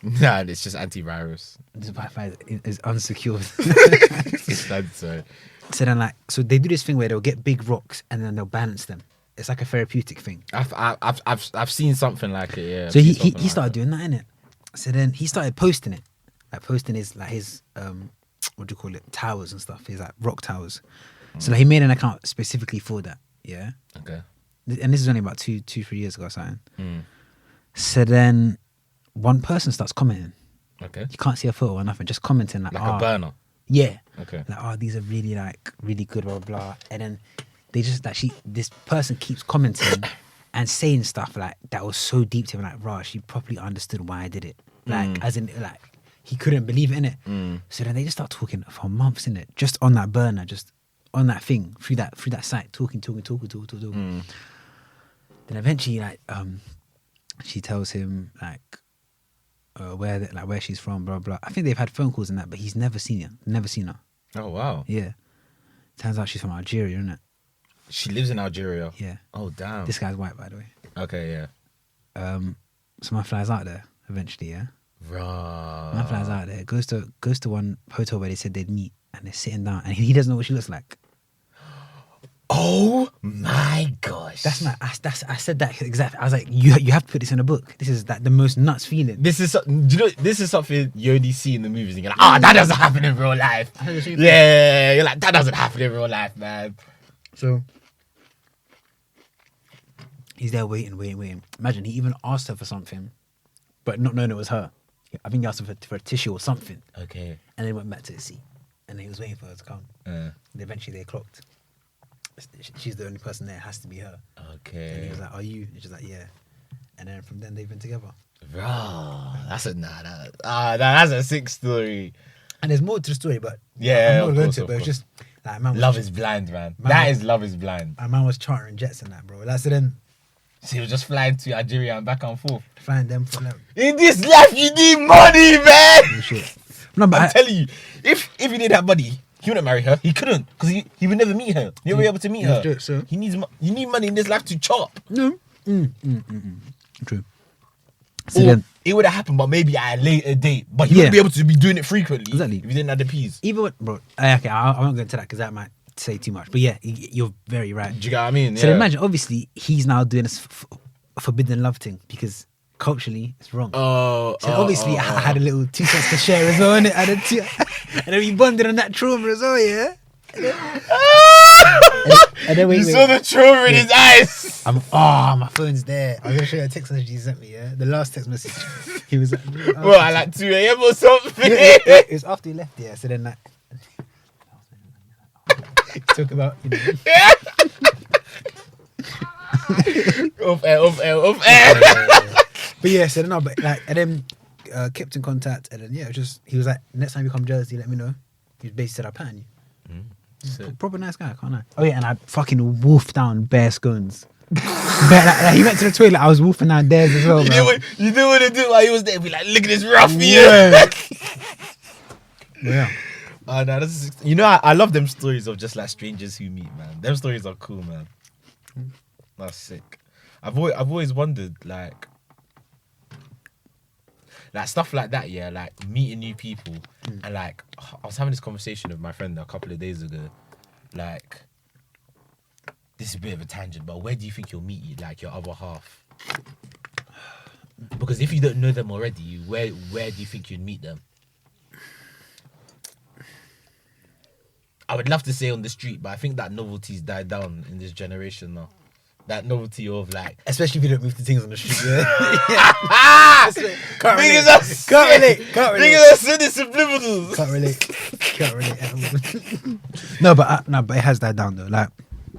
Nah, it's just antivirus. This Wi-Fi is unsecured. So So then so they do this thing where they'll get big rocks and then they'll balance them. It's like a therapeutic thing. I've seen something like it. Yeah. So he started doing that, innit? So then he started posting it. like posting his what do you call it, towers and stuff, his like rock towers. So like, he made an account specifically for that. Yeah. Okay. And this is only about 2-3 years ago or something. So then one person starts commenting. Okay. You can't see a photo or nothing, just commenting like a burner. Yeah. Okay. Like, oh, these are really really good, blah blah blah. And then they just this person keeps commenting and saying stuff like that was so deep to him, like, rah, she properly understood why I did it. Like, as in, like, he couldn't believe it, innit? So then they just start talking for months, innit? Just on that burner, just on that thing, through that site, talking. Then eventually, like, she tells him, like, where she's from, blah blah. I think they've had phone calls and that, but he's never seen her. Oh wow. Yeah. Turns out she's from Algeria, innit? She lives in Algeria. Yeah. Oh damn. This guy's white, by the way. Okay, yeah. So man flies out there eventually, yeah. Right. Man flies out there, goes to one hotel where they said they'd meet, and they're sitting down, and he doesn't know what she looks like. Oh my gosh. I said that exactly. I was like, you have to put this in a book. This is the most nuts feeling. This is this is something you only see in the movies, and you're like, that doesn't happen in real life. Yeah, you're like, that doesn't happen in real life, man. So he's there waiting. Imagine he even asked her for something, but not knowing it was her. I think he asked her for a tissue or something. Okay. And then went back to his seat, and he was waiting for her to come. And eventually they clocked. She's the only person there. It has to be her. Okay. And he was like, "Are you?" And she's like, "Yeah." And then from then they've been together. Bro, that's a sick story. And there's more to the story, but yeah, I'm not going to it. But it's just like, man, love is blind, man. That is love is blind. A man was chartering jets and that, bro. Like, so then he was just flying to Algeria and back and forth. Flying them for them. In this life, you need money, man. Shit. No, but I'm telling you, if he didn't have money, he wouldn't marry her. He couldn't, because he would never meet her. He would be able to meet her. It, so. You need money in this life to chop. No. True. So or then, it would have happened, but maybe at a later date. But he wouldn't be able to be doing it frequently. Exactly. If he didn't have the peas. Even with, bro, okay, I won't go into that because that might say too much. But yeah, you're very right. Do you get what I mean? So imagine, obviously, he's now doing this forbidden love thing because culturally it's wrong. So obviously, I had a little 2 cents to share as well, innit? And then we bonded on that trauma as well, yeah? And then you saw the trauma in his eyes. My phone's there. I'm gonna show you a text message he sent me. Yeah, the last text message. He was like, well, at like 2 a.m. or something. It was after he left. Yeah, so then like, talk about off air. But yeah, so no, but like, and then kept in contact, and then yeah, he was like, next time you come Jersey, let me know. He basically said, I'll pattern you. Proper nice guy, can't I? Oh yeah, and I fucking wolfed down bare scones. Like, he went to the toilet, I was wolfing down theirs as well. You didn't want to do it while he was there. Be like, look at this ruffian. Yeah. Oh no, I love them stories of just like strangers who meet, man. Them stories are cool, man. That's sick. I've always wondered, like stuff like that, yeah, like meeting new people. And like, I was having this conversation with my friend a couple of days ago. Like, this is a bit of a tangent, but where do you think you'll meet like your other half? Because if you don't know them already, where do you think you'd meet them? I would love to say on the street, but I think that novelty's died down in this generation now. That novelty of like, especially if you don't move the things on the street. Yeah. Can't relate. Niggas are sending subliminals. Can't relate at all. No, but it has died down though. Like,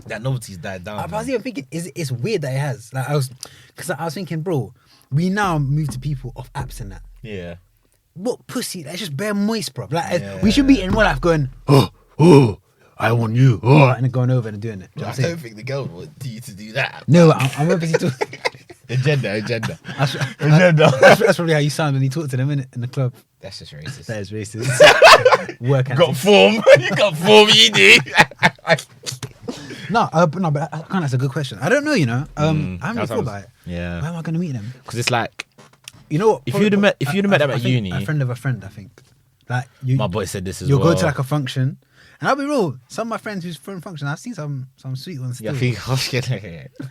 that novelty's died down. I was even thinking, it's weird that it has. Like, I was thinking, bro, we now move to people off apps and that. Yeah. What pussy? That's just bare moist, bro. Like, we should be in real life going, oh, I want you, and then going over and doing it. I don't think the girl would you to do that. No, I'm more busy talking. Agenda. That's probably how you sound when you talk to them in the club. That's just racist. That is racist. Work ethic. Got form. You got form, you do. No, but I can't. That's a good question. I don't know. I haven't really thought about it. Yeah. Why am I going to meet them? Because it's like, you know what? If you'd have met them at uni, a friend of a friend, I think. Like my boy said this as you'll well. You'll go to like a function, and I'll be real. Some of my friends who's from function, I've seen some sweet ones. Yeah, still.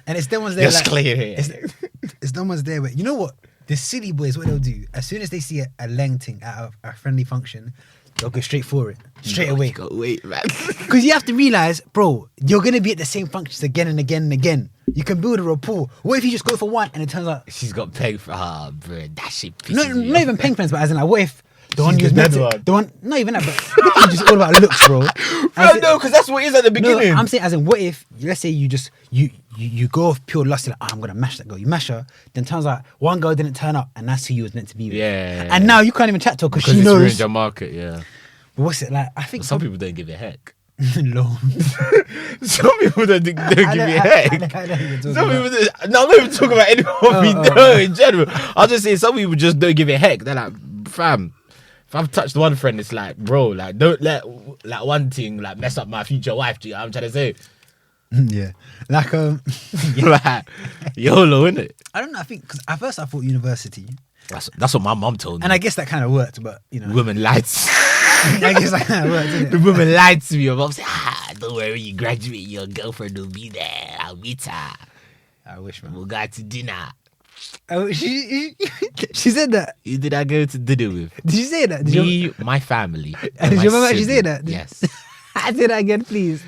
And it's them ones there. Like, it's them ones there. But you know what? the silly boys, what they'll do, as soon as they see a leng thing at a friendly function, they'll go straight for it. Straight away. You gotta wait, man. Because you have to realise, bro, you're going to be at the same functions again and again and again. You can build a rapport. What if you just go for one and it turns out... She's got peg for her, bro. That shit pisses No, me not off. even peng friends, but as in like, what if the one She's you was the meant dead to... one. The one... Not even that, but it's just all about looks, bro. Bro, no, because that's what it is at the beginning. No, I'm saying as in, what if, let's say you just... You go off pure lust, like, I'm going to mash that girl. You mash her, then turns out one girl didn't turn up and that's who you was meant to be with. Yeah. And now you can't even chat to her because she it's knows... ruined your market, yeah. But what's it like? I think... Some people don't give a heck. Lol. Some people don't give a heck. I know what you're talking Some about. people don't, no, I'm not even talking about anyone we know in general. I'll just say some people just don't give a heck. They're like, fam, if I've touched one friend, it's like, bro, like, don't let like one thing like mess up my future wife. Do you know what I'm trying to say? Yeah. Like, Like, YOLO, innit? I don't know. I think, because at first I thought university, That's what my mum told me. and I guess that kind of worked, but, you know. Women lied to I guess that kind of worked, didn't The it? woman lied to me. My mum said, don't worry, when you graduate, your girlfriend will be there. I'll meet her. I wish, man. We'll go out to dinner. Oh, she said that. Who did I go to dinner with? Did you say that? Me, my family. and Did my your mum actually say sibling. that? Yes. I say that again, please.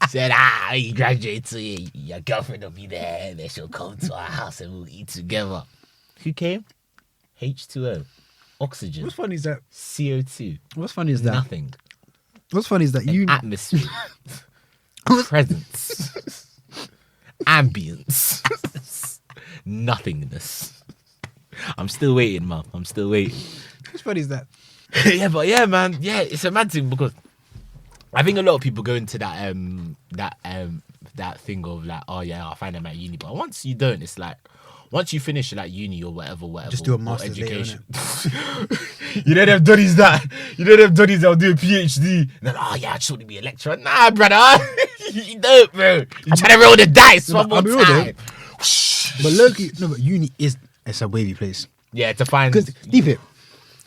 Said, when you graduate, so your girlfriend will be there. Then she'll come to our house and we'll eat together. Who came? H2O. Oxygen. What's funny is that. CO2. What's funny is that. Nothing. What's funny is that you. Atmosphere. Presence. Ambience. Nothingness. I'm still waiting, Mum. I'm still waiting. What's funny is that. Yeah, but yeah, man. Yeah, it's a mad thing because I think a lot of people go into that thing of like, oh yeah, I'll find them at uni. But once you don't, it's like once you finish like uni or whatever, Just do a or master's later, education. You know them duddies that will do a PhD. And then, oh yeah, I just want to be a lecturer. Nah, brother, you don't, bro. You're trying to roll the dice one more I'll be real though. time. But low-key, no, but uni it's a wavy place. Yeah, to find. Because, deep it,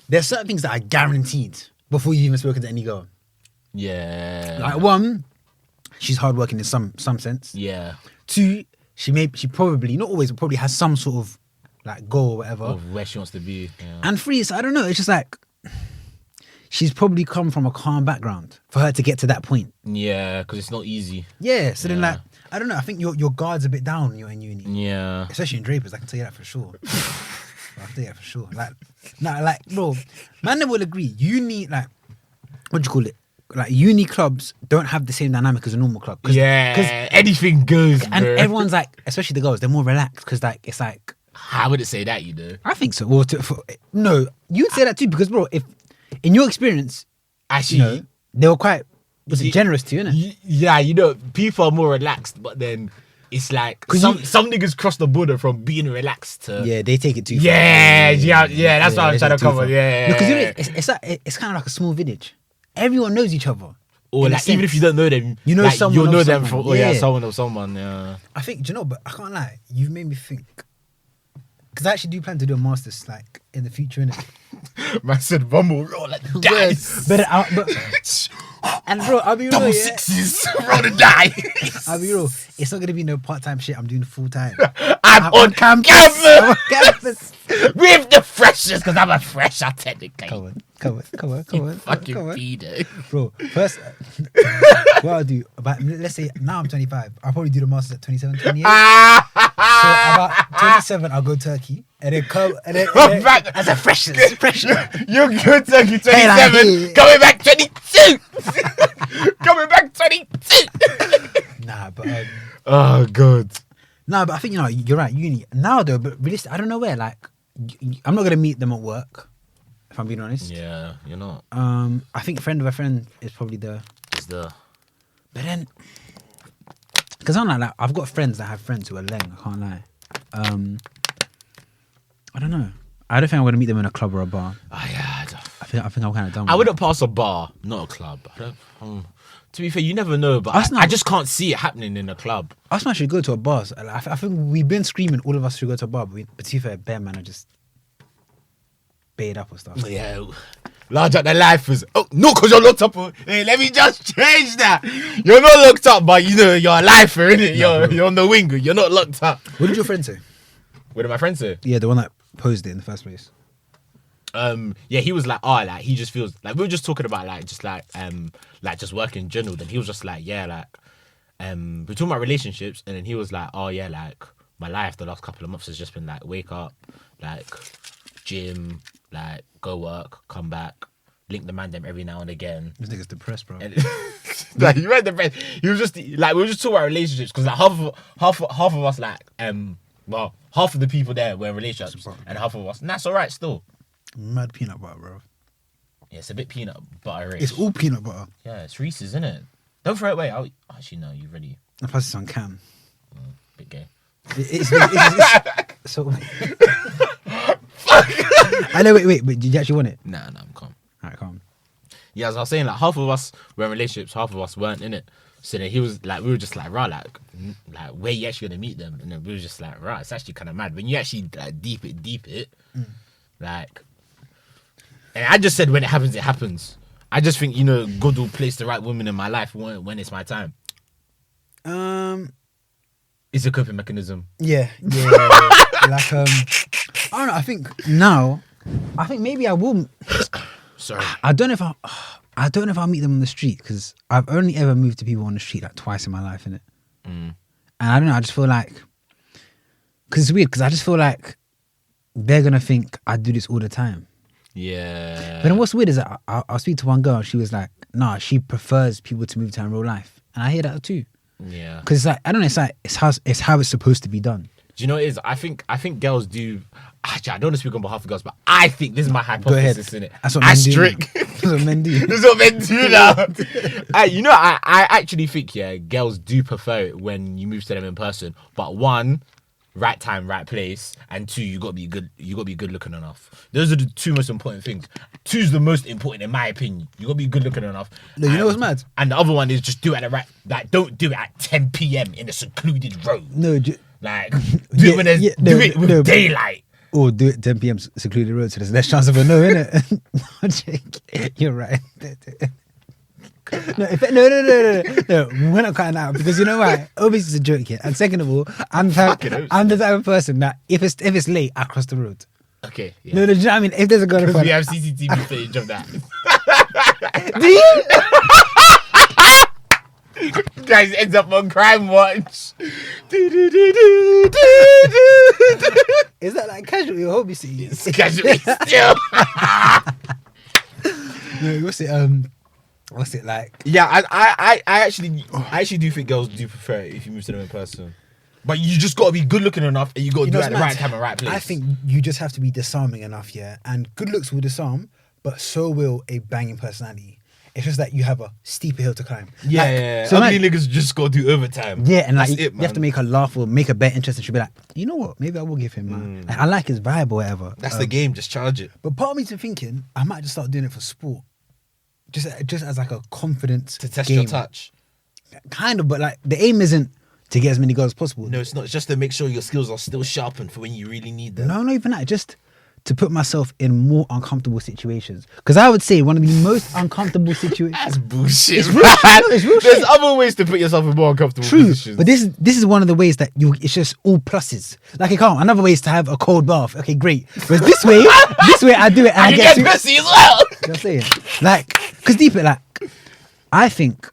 there's certain things that are guaranteed before you even spoken to any girl. Yeah. Like, one, she's hardworking in some sense. Yeah. Two, she probably, not always, but probably has some sort of like goal or whatever. Of where she wants to be. Yeah. And three, so I don't know, it's just like she's probably come from a calm background for her to get to that point. Yeah, because it's not easy. Yeah, so then Yeah. like, I don't know, I think your guard's a bit down when you're in uni. Yeah. Especially in Drapers, I can tell you that for sure. I'll tell you that for sure. Like, bro, man will agree. Uni, like, what do you call it? Like, uni clubs don't have the same dynamic as a normal club. Yeah, anything goes, And bro. everyone's like, especially the girls, they're more relaxed because, like, it's like, I wouldn't say that, you know. I think so. Well, no, you'd say that too because, bro, if in your experience, Actually, you know, they were quite generous to you, innit? yeah, you know, people are more relaxed, but then it's like some niggas cross the border from being relaxed to Yeah, they take it too far. yeah. That's what I'm they trying take to it too cover. far. Yeah, Because you know, it's kind of like a small village. Everyone knows each other. or in a like even sense. if you don't know them, You know like, someone you'll of know them someone. from yeah, Yeah. someone of someone. Yeah, I think, do you know, but I can't lie, you've made me think. Because I actually do plan to do a master's like in the future, innit? man said rumble roll like the dice. But and bro, I'll be real. Double Yeah. sixes, roll the dice. I'll be real. It's not gonna be no part-time shit. I'm doing full time. I'm on campus. campus. I'm on campus. With the freshers, because I'm a fresher technically. Come on. Fucking pedo. Bro, first, what I'll do, about, let's say now I'm 25, I'll probably do the masters at 27, 28. So about 27, I'll go Turkey. And then come back as a freshman. You're good, Turkey 27. Hey. Coming back 22. Coming back 22. Nah, but Oh, God. but I think, you know, you're right, uni. Now though, but realistically, I don't know where, like, I'm not going to meet them at work, if I'm being honest. Yeah, you're not. I think friend of a friend is probably It's the... but then, because I'm like, I've got friends that have friends who are leng, I can't lie. I don't know. I don't think I'm going to meet them in a club or a bar. Oh, yeah. I think I'm kind of done with I it. wouldn't pass a bar, not a club. I don't... to be fair, you never know, but Us I just can't see it happening in a club. Us man should go to a bar. I think we've been screaming, all of us should go to a bar, but to be fair, bare man are just baited up or stuff. Yeah. Large up the lifers. Oh, no, because you're locked up. Hey, let me just change that. You're not locked up, but you know, you're a lifer, innit? You're on the wing. You're not locked up. What did your friend say? What did my friend say? Yeah, the one that posed it in the first place? Yeah, he was like, oh, like he just feels like we were just talking about like just work in general. Then he was just like, yeah, like we're talking about relationships, and then he was like, oh yeah, like my life the last couple of months has just been like wake up, like gym, like go work, come back, link the man them every now and again. This nigga's depressed, bro. And, like he read the best. He was just like we were just talking about relationships because like half of us like well half of the people there were in relationships and half of us and that's alright still. Mad peanut butter, bro. Yeah, it's a bit peanut butter. It's all peanut butter. Yeah, it's Reese's, isn't it? Don't throw it away. Actually, no, you ready? I pass this on cam. Bit gay. It's so. I know. Wait. Did you actually want it? Nah, I'm calm. Alright, calm. Yeah, as I was saying, like half of us were in relationships, half of us weren't in it. So then he was like, we were just like, rah, like where you actually gonna meet them? And then we were just like, rah, it's actually kind of mad when you actually like deep it, like. And I just said when it happens, it happens. I just think God will place the right woman in my life when it's my time. It's a coping mechanism. Yeah. Like I don't know. I think maybe I will. Sorry. I don't know if I'll meet them on the street because I've only ever moved to people on the street like twice in my life, innit? And I don't know. I just feel like because it's weird because I just feel like they're gonna think I do this all the time. Yeah. But then what's weird is that I'll speak to one girl. She was like, "Nah, she prefers people to move to her in real life," and I hear that too. Yeah. Because it's like I don't know. It's like it's how it's supposed to be done. Do you know what it is? I think girls do. Actually, I don't want to speak on behalf of girls, but I think this is my hypothesis in it. That's what men do. That's what men do. That's what men do now. I actually think girls do prefer it when you move to them in person. But one, right time, right place, and two, you gotta be good. You gotta be good looking enough. Those are the two most important things. Two's the most important in my opinion. You gotta be good looking enough. No, you know what's mad? And the other one is just do it at the right. Like, don't do it at 10 p.m. in a secluded road. No, like do it when there's do it with daylight. Or do it 10 p.m. secluded road, so there's less chance of a no, innit? You're right. No, we're not cutting out because you know why? Obviously, it's a joke here. And second of all, I'm the type of person that if it's late, I cross the road. Okay. Yeah. No, do you know what I mean? If there's a girl in front, we have CCTV footage of that. Do you? Guys, ends up on Crime Watch. Is that like casually or hobby scene? It's casually still. No, what's it like? Yeah, I actually do think girls do prefer it if you move to them in person. But you just gotta be good looking enough and you gotta do it at the right time and right place. I think you just have to be disarming enough, yeah. And good looks will disarm, but so will a banging personality. It's just that you have a steeper hill to climb. Yeah. So ugly niggas just gotta do overtime. Yeah, and like you have to make her laugh or make her bet interest, and she'll be like, you know what? Maybe I will give him. Like, I like his vibe or whatever. That's the game. Just charge it. But part of me's thinking I might just start doing it for sport, just as like a confidence To test game. your touch. Kind of, but like the aim isn't to get as many girls as possible. No, it's not. It's just to make sure your skills are still sharpened for when you really need them. No, not even that. Just to put myself in more uncomfortable situations. Because I would say one of the most uncomfortable situations. That's bullshit. It's real shit. No, it's real There's shit. other ways to put yourself in more uncomfortable positions. But this is one of the ways that it's just all pluses. Like another way is to have a cold bath. Okay, great. But this way I do it and I you get get pussy as well. You know what I'm saying? Like, because deep it, like, I think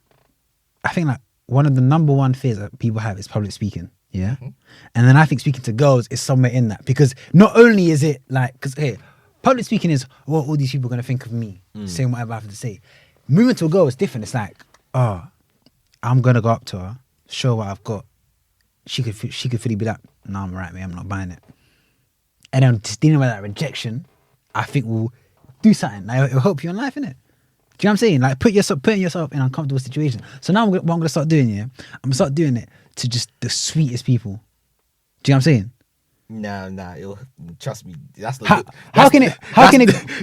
like one of the number one fears that people have is public speaking. Yeah. Mm-hmm. And then I think speaking to girls is somewhere in that, because not only is it like, because hey, public speaking is what all these people are going to think of me, saying whatever I have to say. Moving to a girl is different. It's like, I'm going to go up to her, show what I've got. She could fully be like, no, I'm right, man, I'm not buying it. And then just dealing with that rejection, I think will do something. Like, it'll help you in life, innit? Do you know what I'm saying? Like putting yourself in uncomfortable situations. So now what I'm going to start doing, I'm going to start doing it to just the sweetest people. Do you know what I'm saying? Nah, trust me. That's not good. How can it?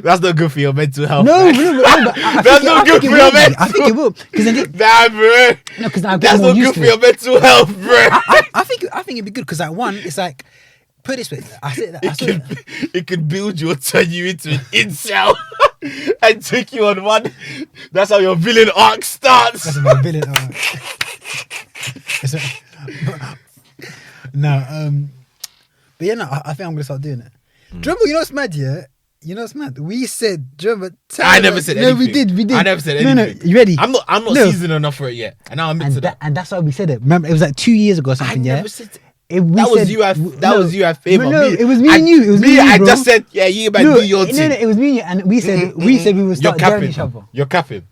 That's not good for your mental health. No, but that's not good for your mental health. I think it will. Nah, bro. No, because that's not good for your mental health, bro. I think it'd be good because like one, it's like, put it this way. I said that. It could build you or turn you into an incel and take you on one. That's how your villain arc starts. That's my villain arc. No, but yeah, no, I think I'm gonna start doing it Do you remember? You know what's mad? Yeah. You know what's mad? We said, do you remember? I never said anything. No, we did. I never said anything. No, you ready? I'm not No. seasoned enough for it yet, and now I'm into that. And that's why we said it. Remember, it was like 2 years ago or I something. Yeah. never said. That was you. I favor. No, it was me and you. It was me and you, I bro. just said, yeah, you might do your thing. No, it was me and you, and we said we would start joining each other. You're capping.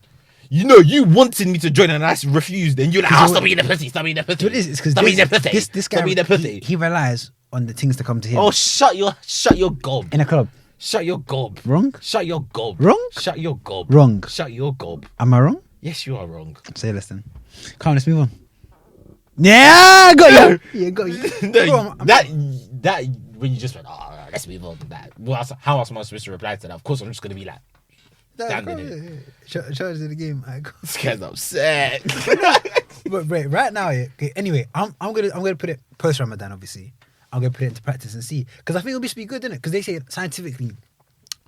You know, you wanted me to join and I refused, and you're like, stop eating the pussy, stop eating the pussy. What it is? Because stop eating the pussy. This guy, stop eating the pussy. He relies on the things to come to him. Oh, shut your gob. In a club. Shut your gob. Wrong? Shut your gob. Wrong? Shut your gob. Wrong. Shut your gob. Am I wrong? Yes, you are wrong. Say less then. Come on, let's move on. Yeah, got you. Yeah, got you. No, that when you just went, let's move on. That how else am I supposed to reply to that? Of course, I'm just gonna be like, standing it. Charge of the game. This guy's upset. But right now, yeah. Okay, anyway, I'm gonna put it post Ramadan. Obviously, I'm gonna put it into practice and see, because I think it'll be good, innit? Because they say scientifically,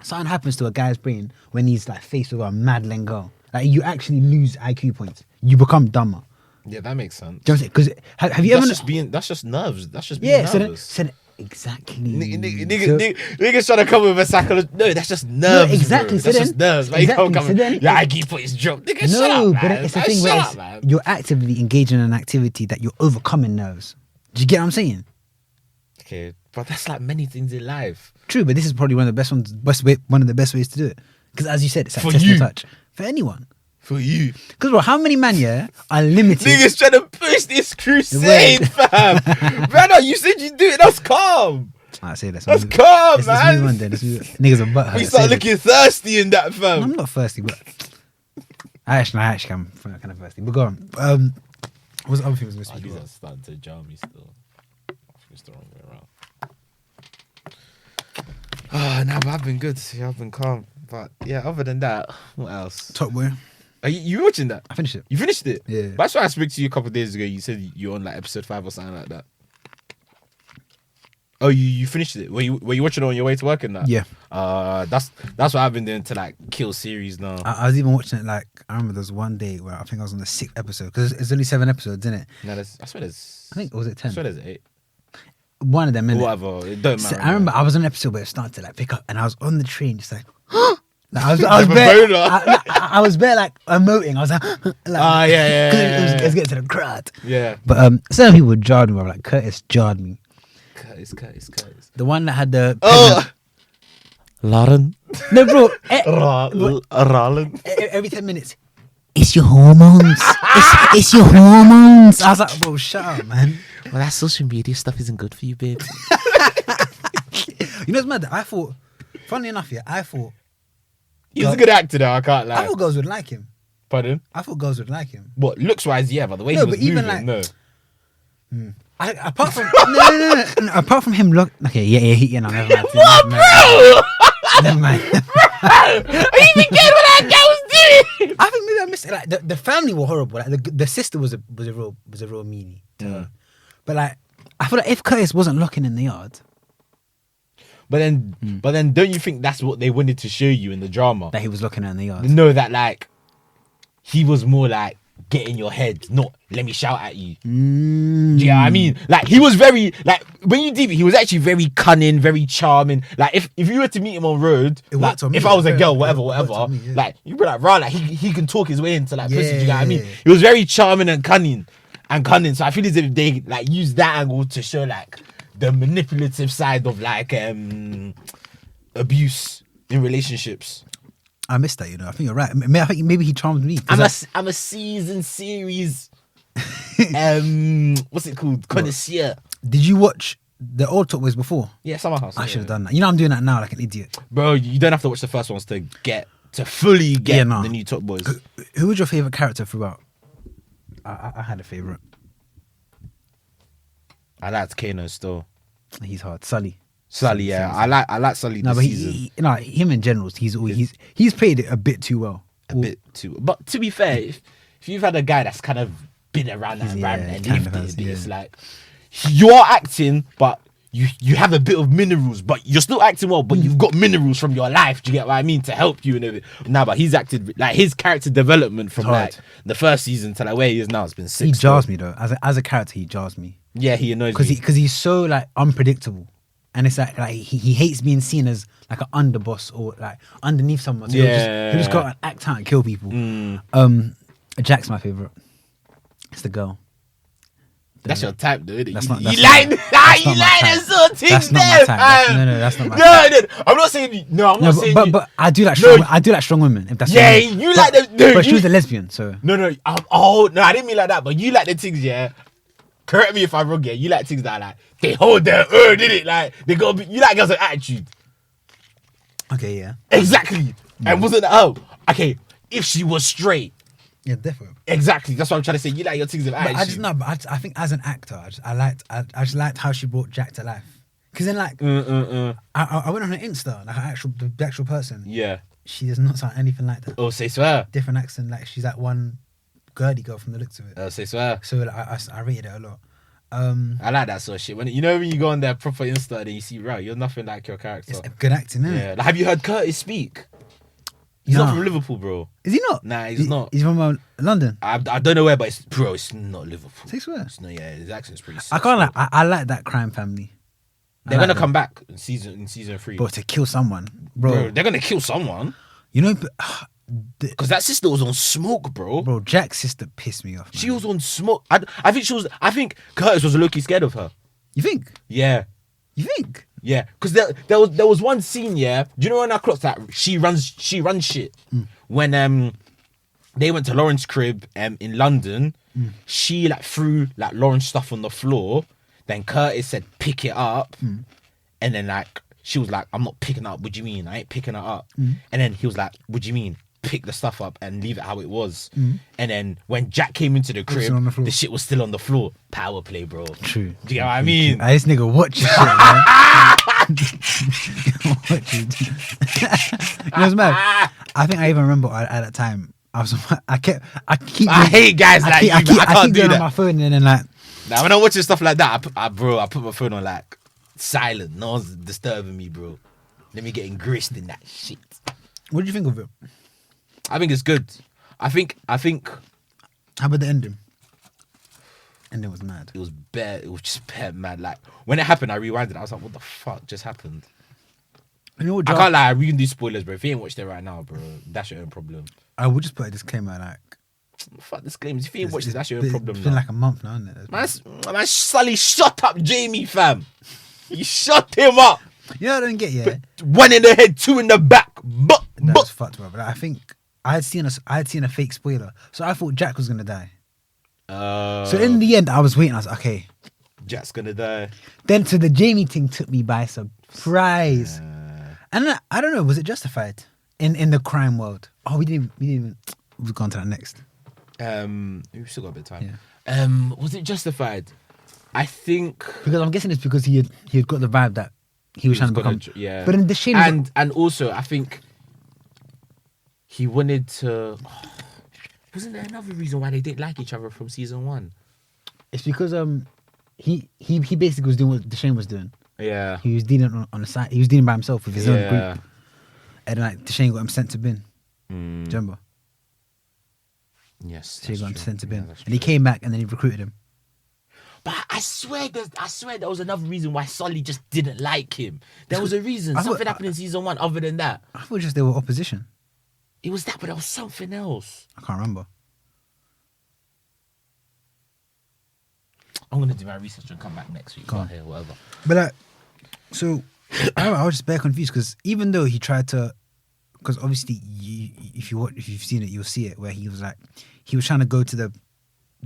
something happens to a guy's brain when he's like faced with a madling girl. Like you actually lose IQ points. You become dumber. Yeah, that makes sense. Do you know what I'm saying? Because have you ever? That's just nerves. That's just being nervous. So exactly. Niggas trying to come with a psychology. No, that's just nerves. No, exactly. Bro. That's just nerves. Like, exactly. you can't come with, your IQ points dropped. Nigga, shut up, but man. it's the thing where you're actively engaging in an activity that you're overcoming nerves. Do you get what I'm saying? Okay, but that's like many things in life. True, but this is probably one of the best ways to do it. Because as you said, it's like For test you. and touch. For anyone. For you. Because bro, how many man are limited? Niggas trying to push this crusade, fam. Brother, you said you do it. That's calm. Alright, say this. That's calm, Let's man. move on then. Niggas are butthurt. We start looking thirsty in that, fam. I'm not thirsty, but I actually am kind of thirsty. But go on. What's the other thing was going to speak These about? are starting to jar me still. I think it's the wrong way around. Nah, but I've been good. See, I've been calm. But yeah, other than that, what else? Top Boy. Are you watching that? I finished it. You finished it? Yeah. That's why I spoke to you a couple of days ago. You said you're on like episode 5 or something like that. Oh, you finished it? Were you watching it on your way to work and that? Yeah. That's what I've been doing to like kill series now. I was even watching it like, I remember there was one day where I think I was on the 6th episode, because it's only 7 episodes, isn't it? No, I swear there's. I think, or was it 10? I swear there's 8. One of them, innit? Whatever, it don't So matter. I remember I was on an episode where it started to like pick up, and I was on the train just like, like I was Like a bare, boner. I was bare like emoting. I was like, yeah. 'cause it was getting to the crowd. Yeah. But some people jarred me, bro. Like Curtis jarred me. Curtis. The one that had the Lauren. no, bro. Roland. Every 10 minutes, it's your hormones. it's your hormones. I was like, bro, shut up, man. Well, that social media stuff isn't good for you, babe. You know what's mad? I thought, funny enough, I thought He's a good actor, though. I can't lie. I thought girls would like him. Pardon? I thought girls would like him. What, looks wise, yeah, but the way No, he was but even moving, like- no. Apart from no, apart from him, look. Okay, yeah, no, never mind. What, bro? Never mind. Are you even getting what that guy was doing? I think maybe I missed it. Like the family were horrible. Like the sister was a real meanie to her. But like I feel like if Curtis wasn't looking in the yard, But then, don't you think that's what they wanted to show you in the drama? that he was looking in the yard. No, that like he was more like get in your head, not let me shout at you. Do you know what I mean? Like he was very like when you deep it, he was actually very cunning, very charming. Like if you were to meet him on road, It like, worked on me, if I was a yeah. girl, It whatever, worked on me, yeah. like you'd be like, rah, like he can talk his way into like pussy. Do you know what I mean? Yeah. He was very charming and cunning. So I feel as if they like use that angle to show like the manipulative side of like abuse in relationships. I missed that. You know, I think you're right. I think maybe he charmed me. I'm a season series what's it called? Connoisseur. Did you watch the old Top Boys before? Yeah, Summer House. I should have done that. You know, I'm doing that now like an idiot. Bro, you don't have to watch the first ones to fully get Yeah, nah. the new Top Boys. Who was your favorite character throughout? I had a favorite. I liked Kano still. He's hard. Sully. Sully, yeah. I like Sully No, this but season. him in general, he's played it a bit too well. A bit too. But to be fair, if you've had a guy that's kind of been around that environment and lived it, it's like you're acting, but you have a bit of minerals, but you're still acting well, but you've got minerals from your life. Do you get what I mean? To help you and everything. Nah, but he's acted like his character development from like the first season to like where he is now has been sick. He jars me though. As a character, he jars me. Yeah, he annoys me. Because he's so like unpredictable. and it's like he hates being seen as like an underboss or like underneath someone. So he'll just go and act out and kill people. Jack's my favorite. It's the girl. That's your type, though, isn't it? That's You not- like that's not my that type. sort of thing That's not my there, type. fam. No, that's not my No, type. I'm not saying. No, I'm not saying. But I do like No. strong. I do like strong women. If that's Yeah, what you mean. you like them. No, But she you- was a lesbian, so No, oh no, I didn't mean like that. But you like the things, yeah. Correct me if I'm wrong, yeah. You like things that are like they hold their own, did it? Like they go. You like girls with attitude. okay, yeah, Exactly. And wasn't that? Oh, okay. If she was straight, yeah, definitely. exactly. That's what I'm trying to say. You like your things with But attitude. I think as an actor, I just liked how she brought Jack to life. Because then, like, I went on her Insta, like the actual person. Yeah. She does not sound anything like that. Oh, say swear. Different accent, like she's that one girly girl from the looks of it. Say swear. So like, I rated it a lot. I like that sort of shit. When you go on their proper Insta and you see, right, you're nothing like your character. It's good acting, isn't Yeah. it? Like, have you heard Curtis speak? He's No. not from Liverpool, bro. Is he not? Nah, he's not. He's from London. I don't know where, but it's not Liverpool. Say swear. It's not, yeah, his accent's pretty sick. I can't like. I like that crime family. They're I like gonna them. come back in season 3. Bro, to kill someone, Bro, bro. they're gonna kill someone. You know, Because that sister was on smoke, bro. bro. Jack's sister pissed me off. Man. She was on smoke. I think Curtis was low-key scared of her. You think? Yeah. You think? Yeah, because there was one scene, yeah. Do you know when I clocked that she runs shit when they went to Lauren's crib in London. She like threw like Lauren's stuff on the floor. Then Curtis said pick it up, and then like she was like, I'm not picking it up. What do you mean? I ain't picking it up. And then he was like, what do you mean? Pick the stuff up and leave it how it was. And then when Jack came into the crib, on the floor. the shit was still on the floor. Power play, bro. True. Do you get what I mean? This nigga watch your shit, man. Watch it. You know what's mad? I think I even remember at that time. I hate guys like you, man. I can't do going that. on my phone and then like Now when I'm watching stuff like that, I put my phone on like silent. No one's disturbing me, bro. Let me get engrossed in that shit. what do you think of it? I think it's good. I think How about the ending? Ending was mad. it was bare. It was just bare mad. Like when it happened, I rewinded. I was like, "What the fuck just happened?" You know what? I can't lie. We can do spoilers, bro. If you ain't watched it right now, bro, that's your own problem. I will just put a disclaimer like Fuck disclaimers. If you ain't watched it, that's your own problem. It's been now. like a month now, isn't it? Man, Sully shot up Jamie, fam. He shot him up. You know what I don't get, yeah? One in the head, two in the back. But That's fucked, bro. But I think I had seen a fake spoiler, so I thought Jack was gonna die. So in the end, I was waiting. I was like, okay. Jack's gonna die. Then so the Jamie thing took me by surprise, and I don't know, was it justified in the crime world? Oh, we didn't even. We've gone to that next. We've still got a bit of time. Was it justified? I think Because I'm guessing it's because he had got the vibe that he was trying to become. yeah. But in the shame, and also I think he wanted to. Wasn't there another reason why they didn't like each other from season 1? it's because he basically was doing what Deshane was doing. Yeah. He was dealing on the side. He was dealing by himself with his own Yeah. group, and then like Deshane got him sent to bin. Do you remember? Yes. So he got him sent to bin, that's and he true. came back and then he recruited him. But I swear there was another reason why Sully just didn't like him. There was a reason. I thought- Something happened in season 1 other than that. I thought just they were opposition. It was that, but there was something else. I can't remember. I'm gonna do my research and come back next week. Go on. Here, whatever. But like, so I was just bare confused because even though he tried to, because obviously if you've seen it, you'll see it where he was trying to go to the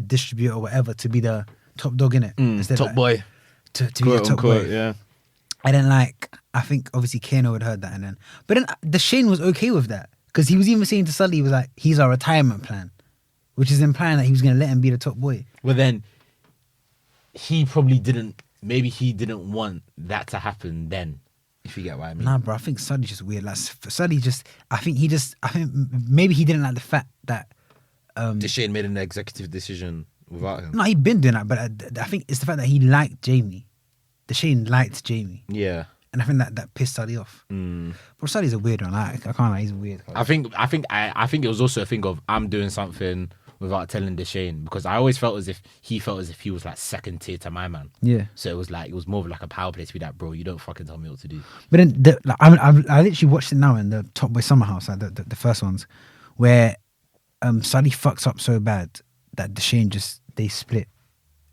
distributor or whatever to be the top dog in it, Top boy. to be the top boy. Yeah. And then I think obviously Kano had heard that, and then but then Deshane was okay with that because he was even saying to Sully, he was like, he's our retirement plan, which is implying that he was gonna let him be the top boy. Well, then he probably didn't. Maybe he didn't want that to happen. Then, if you get what I mean. Nah, bro, I think Sully's just weird. Like Sully I think maybe he didn't like the fact that Deshane made an executive decision without him. no, he'd been doing that, but I think it's the fact that he liked Jamie. Deshane liked Jamie, Yeah. and I think that pissed Sully off. But Sully's a weird one. I can't lie, he's weird. I think it was also a thing of I'm doing something without telling Deshane, because I always felt as if he was like second tier to my man. Yeah. So it was more of like a power play to be like, bro, you don't fucking tell me what to do. But then I literally watched it now in the Top Boy Summer House, like the first ones, where Sully fucks up so bad that Deshane they split.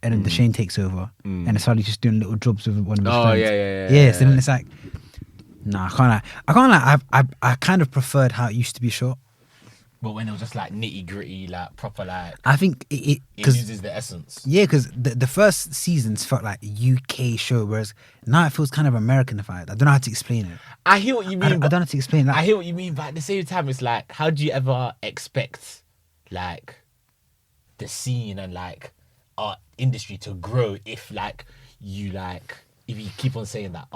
And then Deshane takes over, and Sully's just doing little jobs with one of his friends. Yeah. So then it's like, nah, I can't lie. I kind of preferred how it used to be shot. But when it was just like nitty gritty, like proper, like I think it loses the essence. Yeah, because the first seasons felt like a UK show, whereas now it feels kind of Americanified. I don't know how to explain it. I hear what you mean. I don't know how to explain that. I hear what you mean, but at the same time, it's like, how do you ever expect like the scene and like art industry to grow if like if you keep on saying that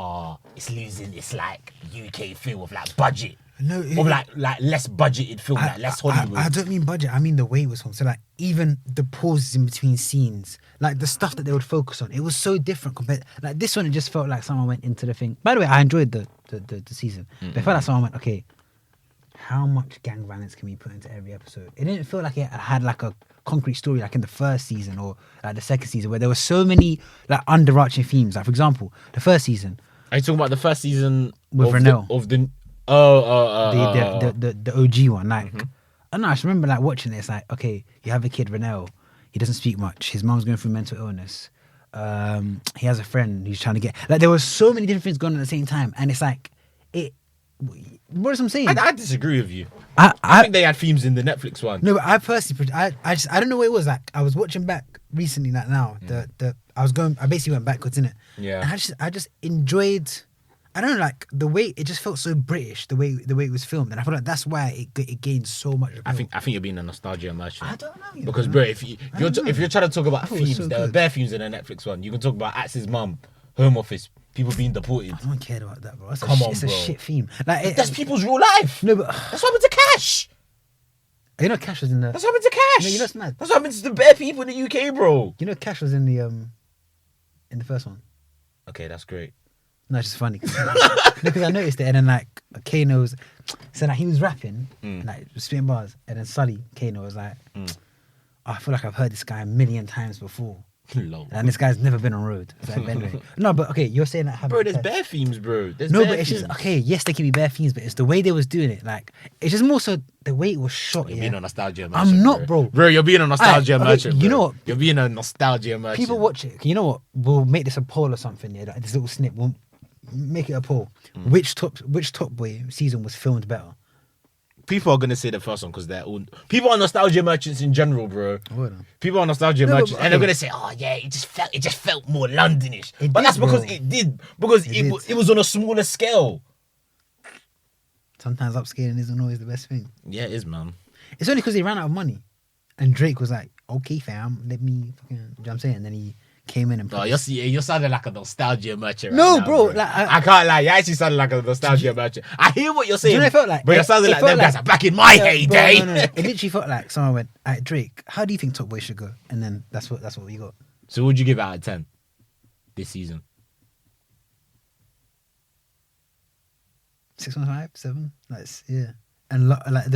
it's losing its like UK feel of like budget. No, or like less budgeted film, like less Hollywood. I don't mean budget. I mean the way it was filmed. So like even the pauses in between scenes, like the stuff that they would focus on, it was so different compared. Like this one, it just felt like someone went into the thing. By the way, I enjoyed the season. But it felt like someone went, okay, how much gang violence can we put into every episode? It didn't feel like it had like a concrete story like in the first season or like the second season where there were so many like underarching themes. Like for example, the first season. Are you talking about the first season with Renell? The OG one? Like I don't know. I just remember like watching it. It's like, okay, you have a kid, Renell. He doesn't speak much. His mom's going through mental illness. He has a friend who's trying to get like there were so many different things going on at the same time, and it's like it. What is I'm saying? I disagree with you. I think they had themes in the Netflix one. No, but I personally, I don't know what it was. Like I was watching back recently, like now. I basically went backwards in it. Yeah. And I just enjoyed. I don't know, like the way it just felt so British, the way it was filmed, and I feel like that's why it gained so much. I think you're being a nostalgia merchant. I don't know. Because bro, if you're trying to talk about themes, so there are bare themes in the Netflix one. You can talk about Axe's mum, Home Office, people being deported. I don't care about that, bro. It's bro. a shit theme. Like That's people's real life. No, but that's what happened to Cash. You know, Cash was in the. That's what happened to Cash. No, you know what's mad? That's what happened to the bare people in the UK, bro. You know, Cash was in the first one. Okay, that's great. No, it's just funny. Because I noticed it, and then like Kano's, so like he was rapping, and, like spitting bars, and then Sully Kano was like, I feel like I've heard this guy a million times before. Lol. And this guy's never been on road. It's like, anyway. No, but okay, you're saying that. Bro, there's bare themes, bro. No, but it's just okay. Yes, there can be bare themes, but it's the way they was doing it. Like it's just more so the way it was shot. You're being a nostalgia merchant. I'm not, bro. Bro, you're being a nostalgia merchant. You know what? You're being a nostalgia merchant. People watch it. You know what? We'll make this a poll or something. Yeah, like this little snip. We'll make it a poll. Which Top Boy season was filmed better? People are gonna say the first one because they're all people are nostalgia merchants in general, bro. People are nostalgia merchants, and they're gonna say, "Oh yeah, it just felt more Londonish." But that's because it did because it was on a smaller scale. Sometimes upscaling isn't always the best thing. Yeah, it is, man. It's only because he ran out of money, and Drake was like, "Okay, fam, let me," you know what I'm saying? And then he came in and. No, you're sounding like a nostalgia merchant. No, right now, bro. bro. Like I can't lie. You actually sounded like a nostalgia merchant. I hear what you're saying. Do you know what it felt like? But you're sounding like them guys are back in my heyday. No. It literally felt like someone went, "Alright, Drake, how do you think Top Boy should go?" And then that's what we got. So would you give it out of 10 this season? 6.5, 7. Yeah. And like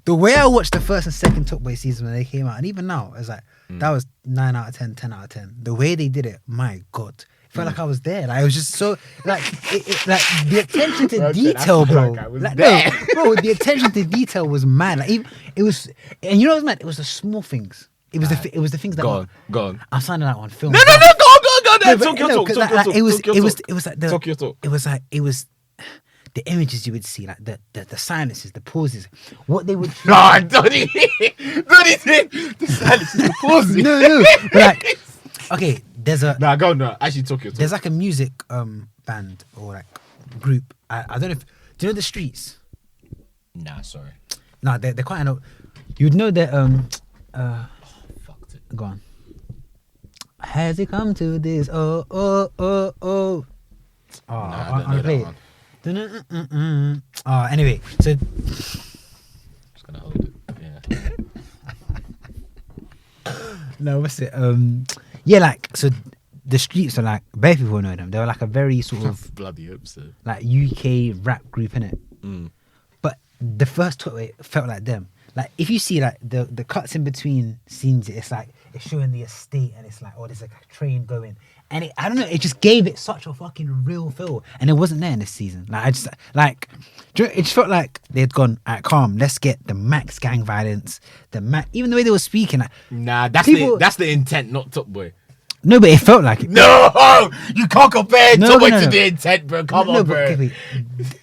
the way I watched the first and second Top Boy season when they came out, and even now, it's like that was 9 out of 10, 10 out of 10. The way they did it, my God, it felt like I was there. Like I was just so like like the attention to detail, bro. Like, no, bro, the attention to detail was mad. Like even, it was, and you know what was mad? It was the small things. It was the things that go on. I'm sounding like on film. No, go. Talk your talk. It was like talk your talk. It was the images you would see, like the silences, the pauses, what they would. No, Donnie, the silences, the pauses. No, but like, okay, there's a. Nah, go no. Actually, talk your talk. There's like a music band or like group. I don't know if do you know the Streets? Nah, sorry. Nah, they're quite. You'd know that. Fucked it. Go on. Has it come to this? Oh. Nah, I don't know that one. Anyway, so Just gonna hold it. Yeah. no, what's it? Yeah, like so, the Streets are like bare people know them. They were like a very sort of bloody hope so. like UK rap group, innit? Mm. But the first Top Boy felt like them. like if you see like the cuts in between scenes, it's like it's showing the estate, and it's like, oh, there's like a train going, and I don't know, it just gave it such a fucking real feel, and it wasn't there in this season. Like I just like, it just felt like they had gone, alright, calm, let's get the max gang violence, even the way they were speaking. Like, Nah, that's the intent, not Top Boy. no, but it felt like it. No, you can't compare Top Boy to the intent, bro. Come on, bro. Okay, wait.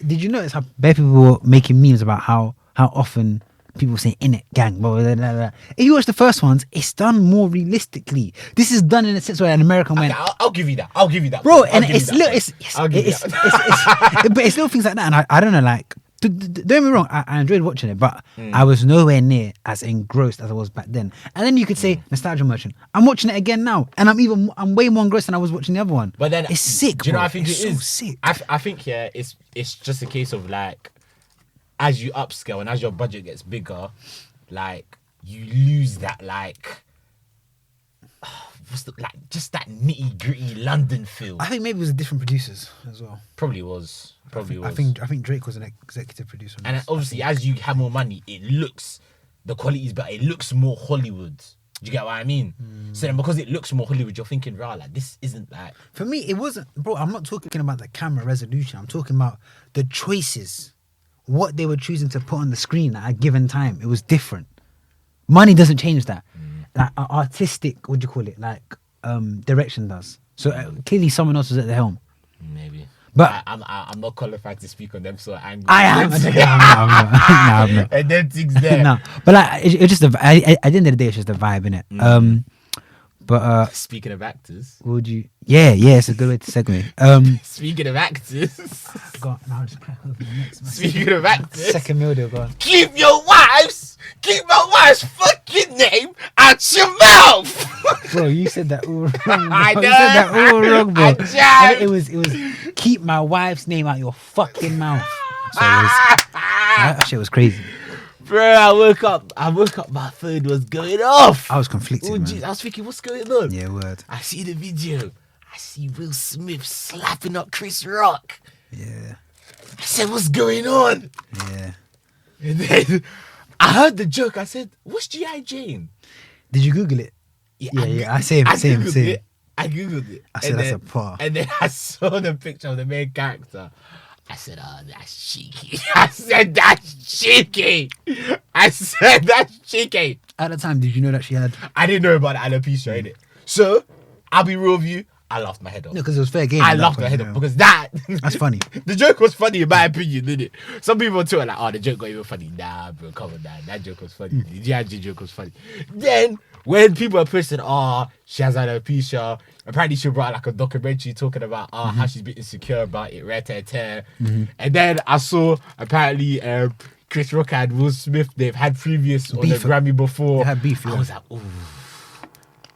Did you notice how bare people were making memes about how often people say in it gang, blah, blah, blah, blah. If you watch the first ones, it's done more realistically. This is done in a sense where an American went, okay, I'll give you that, bro. And it's but it's little things like that, and I don't know, like, don't get me wrong, I enjoyed watching it, but I was nowhere near as engrossed as I was back then. And then you could say nostalgia merchant. I'm watching it again now, and I'm way more engrossed than I was watching the other one. But then it's sick. Do you know? Bro. I think it's it is so sick. I think it's just a case of like, as you upscale and as your budget gets bigger, like you lose that like, just that nitty gritty London feel. I think maybe it was different producers as well. Probably was. I think Drake was an executive producer. And then obviously, as you have more money, the quality is better. It looks more Hollywood. Do you get what I mean? So then, because it looks more Hollywood, you're thinking, right, like this isn't like. For me, it wasn't, bro. I'm not talking about the camera resolution. I'm talking about the choices, what they were choosing to put on the screen at a given time. It was different. Money doesn't change that. Like artistic, what do you call it? Like direction does. So clearly, someone else was at the helm. Maybe. But I'm not qualified to speak on them, so I'm. I am. I'm not. And then things there. No, but like it's just at the end of the day, it's just a vibe, innit? But speaking of actors, would you? Yeah, it's a good way to segue. Speaking of actors, go on, now I'll just crack open the next. Speaking of actors, second meal deal, go on. Keep my wife's fucking name out your mouth. Bro, you said that all wrong. I know. You said that all wrong, bro. I it was keep my wife's name out your fucking mouth. So that shit was crazy. Bro, I woke up, my phone was going off. I was conflicted, man. Geez, I was thinking, what's going on? Yeah, word. I see the video. I see Will Smith slapping up Chris Rock. Yeah. I said, what's going on? Yeah. And then I heard the joke. I said, what's G.I. Jane? Did you Google it? Yeah. Same. I Googled it. I said, that's a par. And then I saw the picture of the main character. I said, oh, that's cheeky. I said, that's cheeky. At the time, did you know that she had... I didn't know about the alopecia, innit? So, I'll be real with you. I laughed my head off. No, because it was fair game. I laughed my head off because that's funny. The joke was funny in my opinion, didn't it? Some people on Twitter like, oh, the joke got even funny. Nah, bro, come on, that joke was funny. The G.I. joke was funny. Then, when people are posting, oh, she has alopecia, apparently she brought like a documentary talking about how she's been insecure about it, and then I saw apparently Chris Rock and Will Smith, they've had previous on the Grammy before. They had beef, yeah. I was like, ooh,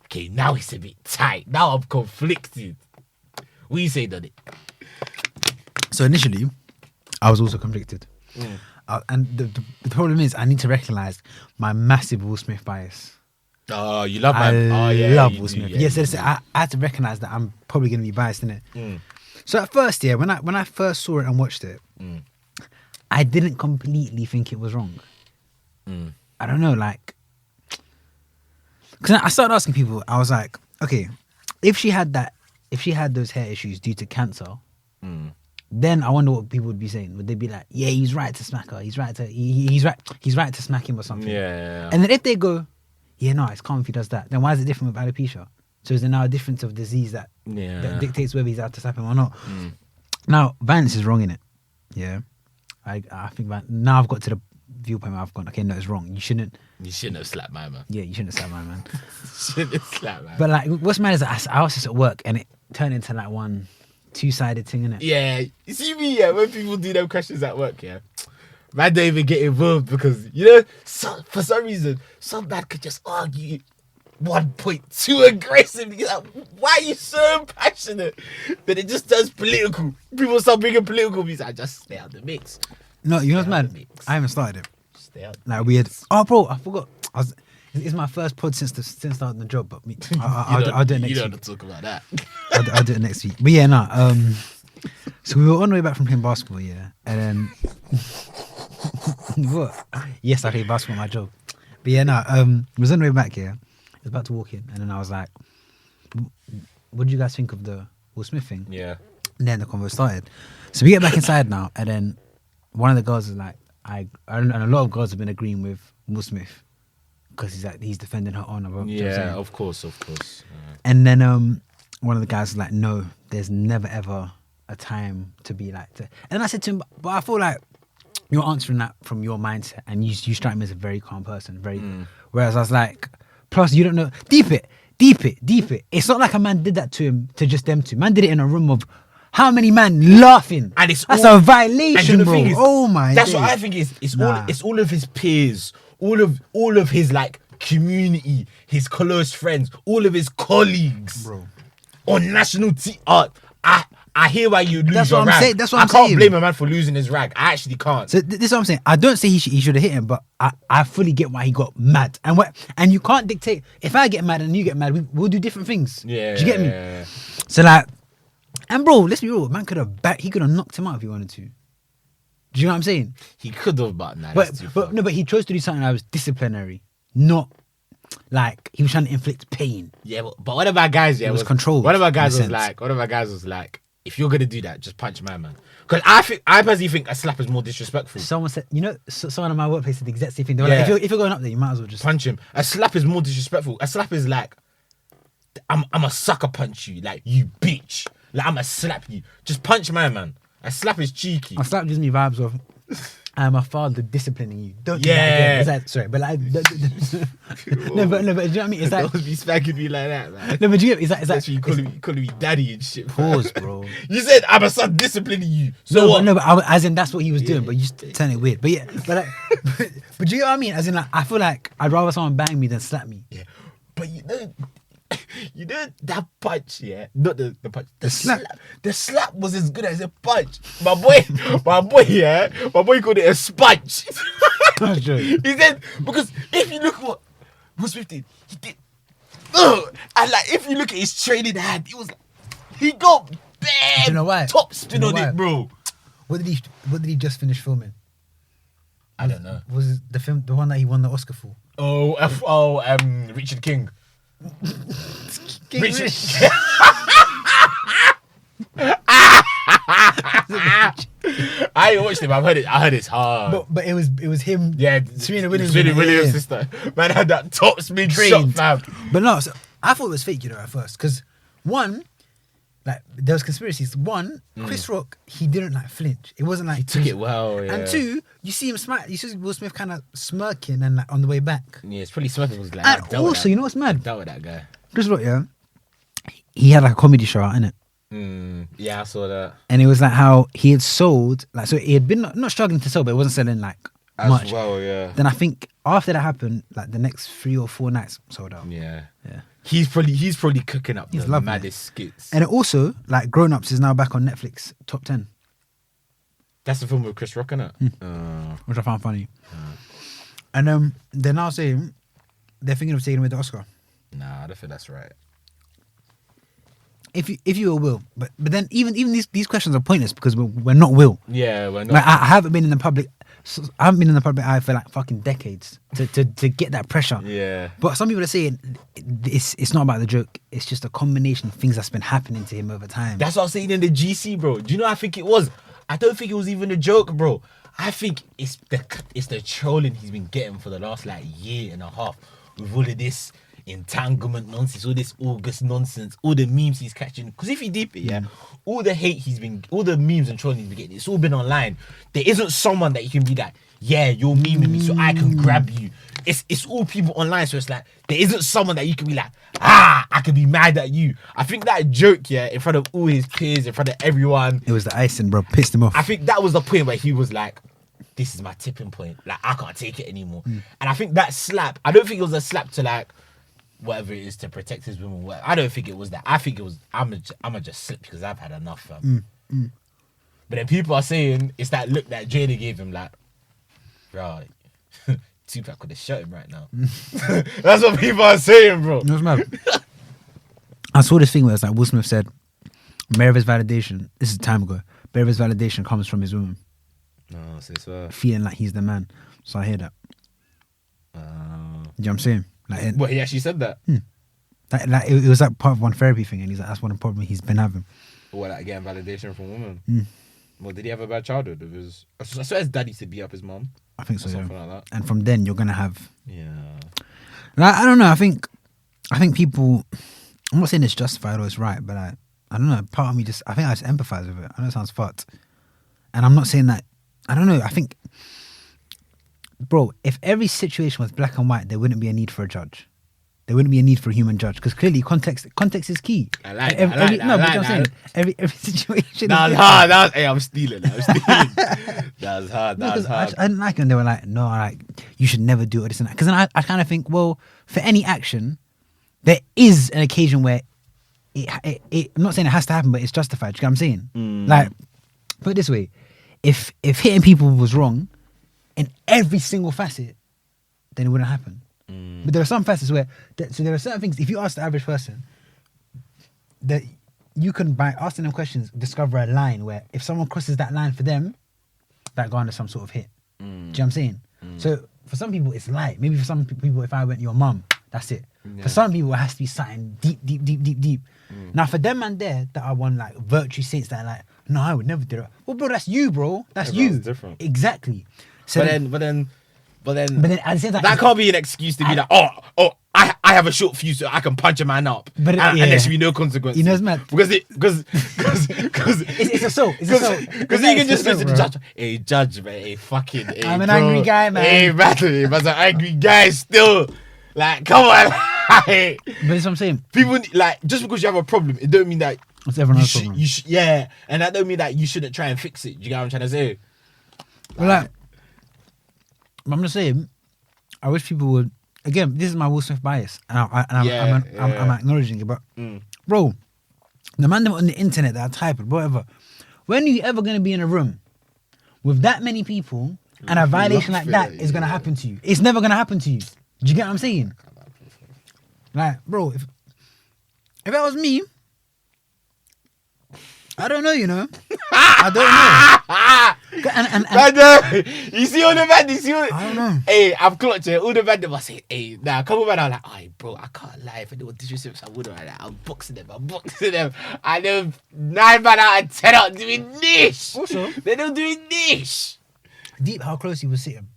okay, now it's a bit tight. Now I'm conflicted. What you say, done it? So initially, I was also conflicted. And the problem is, I need to recognize my massive Will Smith bias. Oh, you love I love Will Smith. Yeah, yes, I had to recognize that I'm probably going to be biased in it. So at first, yeah, when I first saw it and watched it, I didn't completely think it was wrong. I don't know, like, because I started asking people. I was like, okay, if she had those hair issues due to cancer, then I wonder what people would be saying. Would they be like, yeah, he's right to smack her. He's right to smack him or something. Yeah. And then if they go, yeah, no, it's calm if he does that, then why is it different with alopecia? So is there now a difference of disease that dictates whether he's out to slap him or not? Now, violence is wrong in it. Yeah. I think now I've got to the viewpoint where I've gone, okay, no, it's wrong. You shouldn't have slapped my man. Yeah, you shouldn't have slapped my man. Shouldn't have slapped my man. But like, what's mad is that I was just at work and it turned into like one two-sided thing, innit? Yeah. You see me, when people do them questions at work, man don't even get involved because, for some reason, some man could just argue one point too aggressively. Like, why are you so passionate? That it just turns political. People start bringing political music. I just stay out the mix. No, you know what's mad? I haven't started it. Stay out. Like weird. Oh, bro, I forgot. It's my first pod since starting the job, but I'll do it next week. You don't want to talk about that. I'll do it next week. But yeah, no. So we were on the way back from playing basketball, yeah, and then What? Yes, I play basketball, my job. But yeah, no, was on the way back here. I was about to walk in, and then I was like, what do you guys think of the Will Smith thing? Yeah. And then the convo started. So we get back inside now, and then one of the girls is like, and a lot of girls have been agreeing with Will Smith because he's defending her honor. Bro. Yeah, of course. And then one of the guys was like, no, there's never ever a time to be like that. And I said to him, but I feel like you're answering that from your mindset, and you strike me as a very calm person. Whereas I was like, plus you don't know, deep it. It's not like a man did that to him, to just them two. Man did it in a room of how many man laughing, and that's a violation, bro. Oh my! That's what I think is. It's all of his peers, all of his like community, his close friends, all of his colleagues, bro. On national I hear why you lose your rag. That's what I'm saying. I saying. can't blame a man for losing his rag. I actually can't. So this is what I'm saying. I don't say he should have hit him, but I fully get why he got mad. And you can't dictate. If I get mad and you get mad, we'll do different things. Yeah. Do you get me? Yeah. So like, and bro, let's be real. Man could have he could have knocked him out if he wanted to. Do you know what I'm saying? He could have, but nah, but he chose to do something that was disciplinary, not like he was trying to inflict pain. Yeah, but one of our guys, it was controlled. One of our guys was like, if you're gonna do that, just punch my man. Because I personally think a slap is more disrespectful. Someone said, someone in my workplace said the exact same thing. They were like, if you're going up there, you might as well just punch him. A slap is more disrespectful. A slap is like, I'm a sucker punch you, like you bitch. Like I'm a slap you. Just punch my man. A slap is cheeky. A slap gives me vibes of I'm a father disciplining you. Don't do that again. Sorry, but like no, but do you know what I mean? It's like don't be smacking me like that, man. No, but do you get it's like you calling me daddy and shit. Pause, bro. You said I'm a son disciplining you. So no, what? But as in that's what he was doing, but you just turn it weird. But yeah, but like, but do you know what I mean? As in like, I feel like I'd rather someone bang me than slap me. Yeah, but you know that punch, yeah, not the punch, the slap. The slap was as good as a punch. My boy called it a sponge. He said, because if you look what Will Smith did, he did, and like if you look at his training hand, it was like he got bad. You know why? Top spin on it, bro. What did he just finish filming? I don't know. Was the film the one that he won the Oscar for? Richard King. Richard. I ain't watched it, but I heard it's hard. But it was him. Yeah, Serena Williams' sister. Man had that top speed shot, fam. But no, so I thought it was fake, at first, because one, like there was conspiracies. One, Chris Rock, he didn't like flinch. It wasn't like he took it well. Yeah. And two, you see him smile. You see Will Smith kind of smirking and like on the way back. Yeah, it's probably smirking. Was like. And also, you know what's mad? Dealt with that guy. Chris Rock, yeah, he had like a comedy show out, innit? Yeah, I saw that. And it was like how he had sold, like, so he had been not struggling to sell, but it wasn't selling like as much. Well, yeah. Then I think after that happened, like the next 3 or 4 nights sold out. Yeah. He's probably cooking up the maddest skits. And it also, like, Grown Ups is now back on Netflix top 10. That's the film with Chris Rock, innit? Which I found funny. And they're now saying they're thinking of taking away the Oscar. Nah, I don't think that's right. If you will, but then even these questions are pointless because we're not will. Yeah, we're not. Like, I haven't been in the public. I haven't been in the public eye for like fucking decades to get that pressure. Yeah. But some people are saying it's not about the joke. It's just a combination of things that's been happening to him over time. That's what I was saying in the GC, bro. Do you know what I think it was? I don't think it was even a joke, bro. I think it's the trolling he's been getting for the last like year and a half with all of this entanglement nonsense, all this August nonsense, all the memes he's catching. Because if you deep it, all the hate all the memes and trolling he's been getting, it's all been online. There isn't someone that you can be like, yeah, you're memeing me, so I can grab you. It's all people online, so it's like there isn't someone that you can be like, I can be mad at you. I think that joke, in front of all his peers, in front of everyone, it was the icing, bro. Pissed him off. I think that was the point where he was like, this is my tipping point. Like, I can't take it anymore. And I think that slap, I don't think it was a slap to like whatever it is to protect his women. I don't think it was that. I think it was I'm just slip because I've had enough, fam. But then people are saying it's that look that Jada gave him, like, bro, Tupac could have shot him right now. That's what people are saying, bro. You know what's mad? I saw this thing where it's like Will Smith said, "Mayor of his validation." This is time ago. Mayor of his validation comes from his woman. No, so it's fair. feeling like he's the man. So I hear that. You know what I'm saying? Like, What, he actually said that? like it was like part of one therapy thing, and he's like, that's one of the problem he's been having. What, like getting validation from women? Well, did he have a bad childhood? I swear his dad used to beat up his mum. I think so. Or Yeah. something like that. And from then you're gonna have. Yeah. Like, I don't know. I think people. I'm not saying it's justified or it's right, but I don't know. Part of me I think I just empathize with it. I know it sounds fucked, and I'm not saying that. I don't know. I think, bro, if every situation was black and white, there wouldn't be a need for a judge. There wouldn't be a need for a human judge because clearly context is key. I like that. No, but I'm saying every situation. That was hard. Hey, I'm stealing. That was hard. That was hard. I didn't like it. And they were like, no, like you should never do it, or this and that. Because then I kind of think, well, for any action, there is an occasion where I'm not saying it has to happen, but it's justified. Do you get what I'm saying? Like, put it this way: if hitting people was wrong in every single facet, then it wouldn't happen. But there are some facets where, so there are certain things. If you ask the average person, that you can, by asking them questions, discover a line where if someone crosses that line for them, that garners some sort of hit. Do you know what I'm saying? So for some people, it's light. Maybe for some people, if I went your mum, that's it. For some people, it has to be something deep. Now, for them and there that are one like virtue saints that are like, no, I would never do that. Well, bro, that's you, bro. That's Everyone's you. different. Exactly. So But then at the same time, that can't be an excuse to be like, I have a short fuse so I can punch a man up. But and there should be no consequences. You know, it's mad. Because it's a soul. It's a soul. Because you can just listen to judge. Hey, judge, man. Hey, fucking. Hey, I'm an bro. angry guy, man. Hey, man. Man's an angry guy still. Like, come on. But that's what I'm saying. People, like, just because you have a problem, it don't mean that It's everyone else's problem. yeah. And that don't mean that you shouldn't try and fix it. Do you get what I'm trying to say? But like, I'm just saying, I wish people would. Again, this is my Will Smith bias, and I'm acknowledging it. But bro, the man on the internet that are typing, whatever. When are you ever going to be in a room with that many people and a violation like that is going to happen to you? It's never going to happen to you. Do you get what I'm saying? Like, bro, if that was me, I don't know, you know. I don't know. You see all the man, I don't know. Hey, I've clocked it. All the man them I say, hey, nah, a couple man are like, hey, bro, I can't lie. If anyone disrespects, I would like that. I'm boxing them. I know 9 man out of 10 out doing this. Also, they don't do this. Deep how close he was sitting.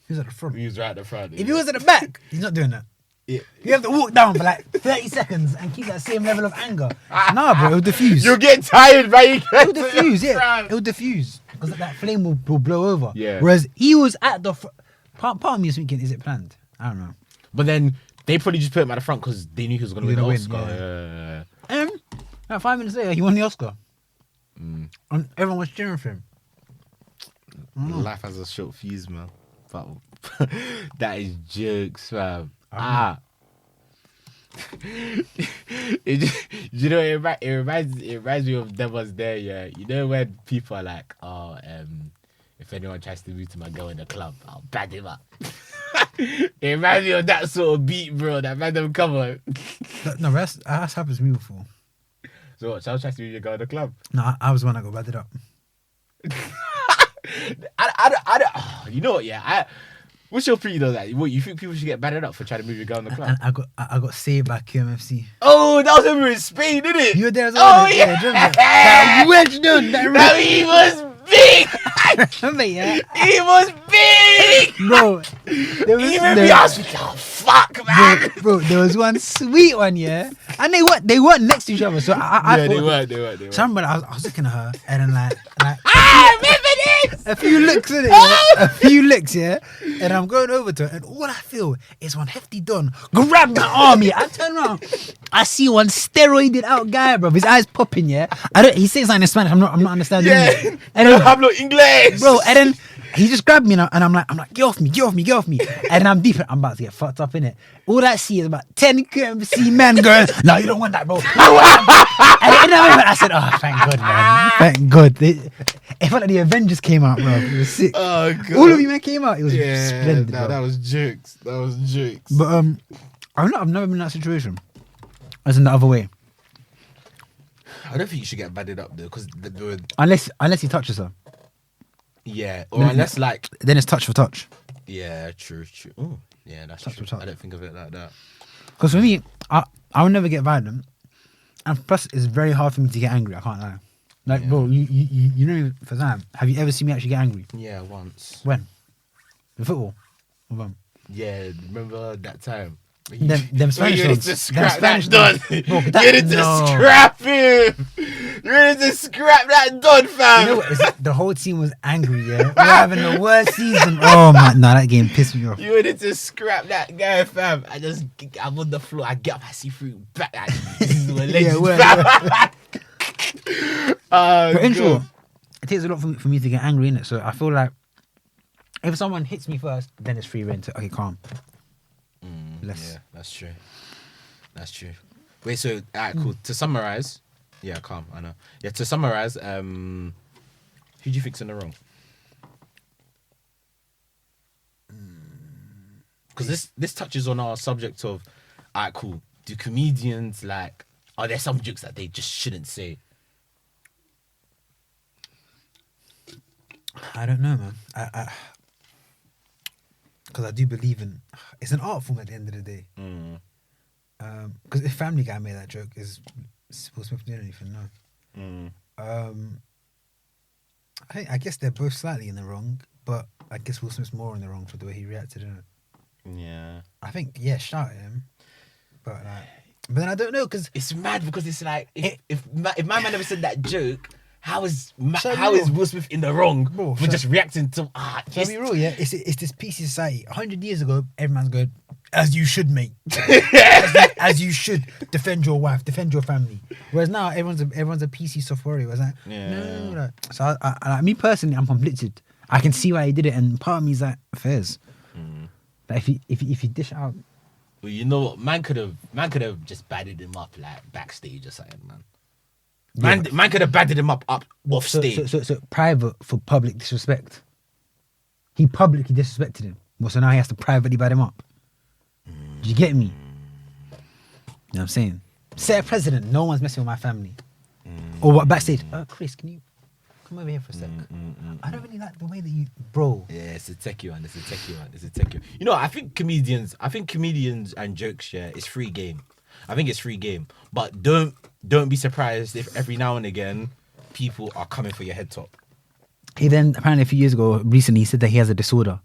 He was at the front. He was right at the front. If he was at the back, he's not doing that. Yeah. You have to walk down for like 30 seconds and keep that same level of anger. Nah, bro, it'll diffuse. You'll get tired, man. It'll diffuse, yeah. It'll diffuse. Because that flame will blow over. Yeah. Whereas he was at the part of me is thinking, is it planned? I don't know. But then they probably just put him at the front because they knew he was going to win the Oscar. Yeah. And like 5 minutes later, he won the Oscar. And everyone was cheering for him. Life has a short fuse, man. But that is jokes, fam. You know, it reminds me of Them Was There, yeah. You know when people are like, if anyone tries to move to my girl in the club, I'll bad him up. It reminds me of that sort of beat, bro. That random cover. No, that's happened to me before. So what? Someone tries to move your girl in the club? No, I was the one that got batted up. I don't. You know what? Yeah. What's your opinion on that? What, you think people should get battered up for trying to move your girl in the club? And I got saved by QMFC. Oh, that was over in Spain, didn't it? You were there as well. Oh yeah. That wedge done. That he was big. Remember, yeah. He was big, bro. He made me ask me, oh fuck, man. Bro, there was one sweet one, yeah. And they weren't next to each other, so I they thought, weren't. So I remember I was looking at her, and then like remember this? a few looks in it, yeah? A few licks, yeah. And I'm going over to her, and all I feel is one hefty don grab my arm, yeah. I turn around, I see one steroided out guy, bro. His eyes popping, yeah. He says something in Spanish. I'm not understanding. Yeah. It. And then, hablo inglés, bro. And then he just grabbed me, and I'm like, get off me. And then I'm deep. I'm about to get fucked up in it. All I see is about 10 QMC men going, no, you don't want that, bro. And in that moment, I said, oh, thank God, man. Thank God. It felt like the Avengers came out, bro. It was sick. Oh God. All of you men came out. It was splendid. Nah, that was jokes. But I've never been in that situation. As in the other way. I don't think you should get batted up though, because unless he touches her. Yeah, or No, unless like Then it's touch for touch. yeah, true. Oh, yeah, that's Touch true. for touch. I don't think of it like that. Because for me, I'll never get violent, and plus it's very hard for me to get angry. I can't lie. Like, Yeah. bro, you know, for Sam, have you ever seen me actually get angry? Yeah, once. When? In football? Or when? Yeah, remember that time? Them Spanish you needed ones. to Them scrap Spanish that ones. done. Bro, You that- needed to no. scrap him. You needed to scrap that done, fam. You know what? The whole team was angry, yeah? We're having the worst season. Oh, man. Nah, that game pissed me off. You needed to scrap that guy, fam. I'm on the floor. I get up, I see through back. This is what legends, word, fam. But in God. short, it takes a lot for me to get angry, innit? So I feel like if someone hits me first, then it's free reign to, okay, calm. Less. Yeah, that's true. That's true. Wait, so alright, cool. To summarize, yeah, calm. I know. Yeah, to summarize, who do you think's in the wrong? Because this touches on our subject of, alright, cool. Do comedians like? Are there some jokes that they just shouldn't say? I don't know, man. Because I do believe in it's an art form at the end of the day. Because if Family Guy made that joke, is Will Smith doing anything? No. I guess they're both slightly in the wrong, but I guess Will Smith's more in the wrong for the way he reacted. Innit? Yeah. I think shout at him, but then I don't know because It's mad because it's like if my man never said that joke, how is Shall how we is know? Will Smith in the wrong? Bro, We're just reacting to Shall I be real, yeah? It's this PC society. 100 years ago, everyone's going, as you should, mate. as you should defend your wife, defend your family. Whereas now, everyone's a PC soft warrior. It's like, no. So me personally, I'm conflicted. I can see why he did it, and part of me is like, fairs. Like if you dish out, Well, you know what? Man could have just badded him up like backstage or something, man. Man could have badded him up off stage. so private for public disrespect. He publicly disrespected him. Well, so now he has to privately bad him up. Do you get me? You know what I'm saying? Set a precedent. No one's messing with my family. Or what backstage? Chris, can you come over here for a sec? I don't really like the way that you, bro. Yeah, it's a techie one. It's a techie one. You know, I think comedians and jokes, yeah, it's free game. I think it's free game. But don't be surprised if every now and again people are coming for your head top. He then apparently a few years ago, recently, he said that he has a disorder.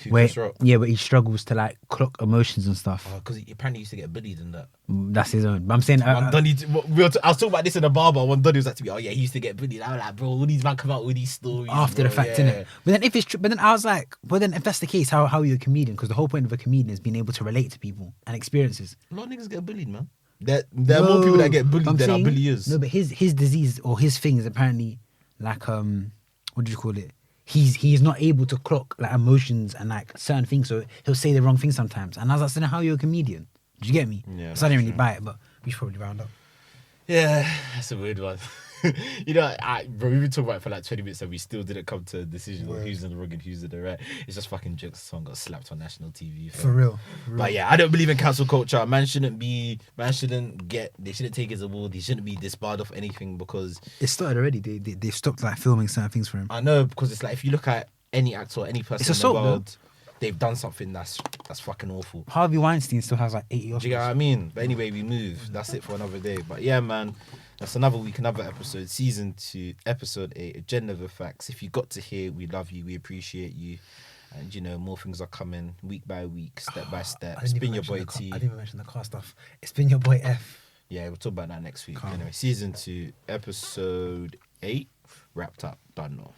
Where Chris Rock? yeah, but he struggles to like clock emotions and stuff. Because he apparently used to get bullied and that. That's his own. But I'm saying, I was talking about this in the barber. One Donny was like to me, "Oh yeah, he used to get bullied." I was like, "Bro, all these man come out with these stories after bro, the fact, yeah. innit? But then if it's true, but then I was like, well then if that's the case, how are you a comedian? Because the whole point of a comedian is being able to relate to people and experiences. A lot of niggas get bullied, man. There are more people that get bullied but I'm than are saying- bulliers. No, but his disease or his thing is apparently like what do you call it? He's not able to clock like emotions and like certain things, so he'll say the wrong thing sometimes. And I was like, so then how are you a comedian? Did you get me? Yeah, so I didn't really that's buy it, but we should probably round up. Yeah, that's a weird one. You know, bro, we've been talking about it for like 20 minutes and we still didn't come to a decision on who's in the wrong and who's in the right. It's just fucking jokes. Someone got slapped on national TV. For real. But yeah, I don't believe in cancel culture. They shouldn't take his award. He shouldn't be disbarred off anything because It started already. They stopped like filming certain things for him. I know, because it's like if you look at any actor or any person It's in assault, the though. world, they've done something that's fucking awful. Harvey Weinstein still has like 80 Oscars. Do you get what I mean? But anyway, we move. That's it for another day. But yeah, man, that's another week, another episode. Season 2, episode 8, Agenda of the Facts. If you got to hear, we love you, we appreciate you. And you know, more things are coming week by week, step by step. It's been your boy T. I didn't even mention the car stuff. It's been your boy F. Yeah, we'll talk about that next week. Calm. Anyway, season 2, episode 8, wrapped up, done now.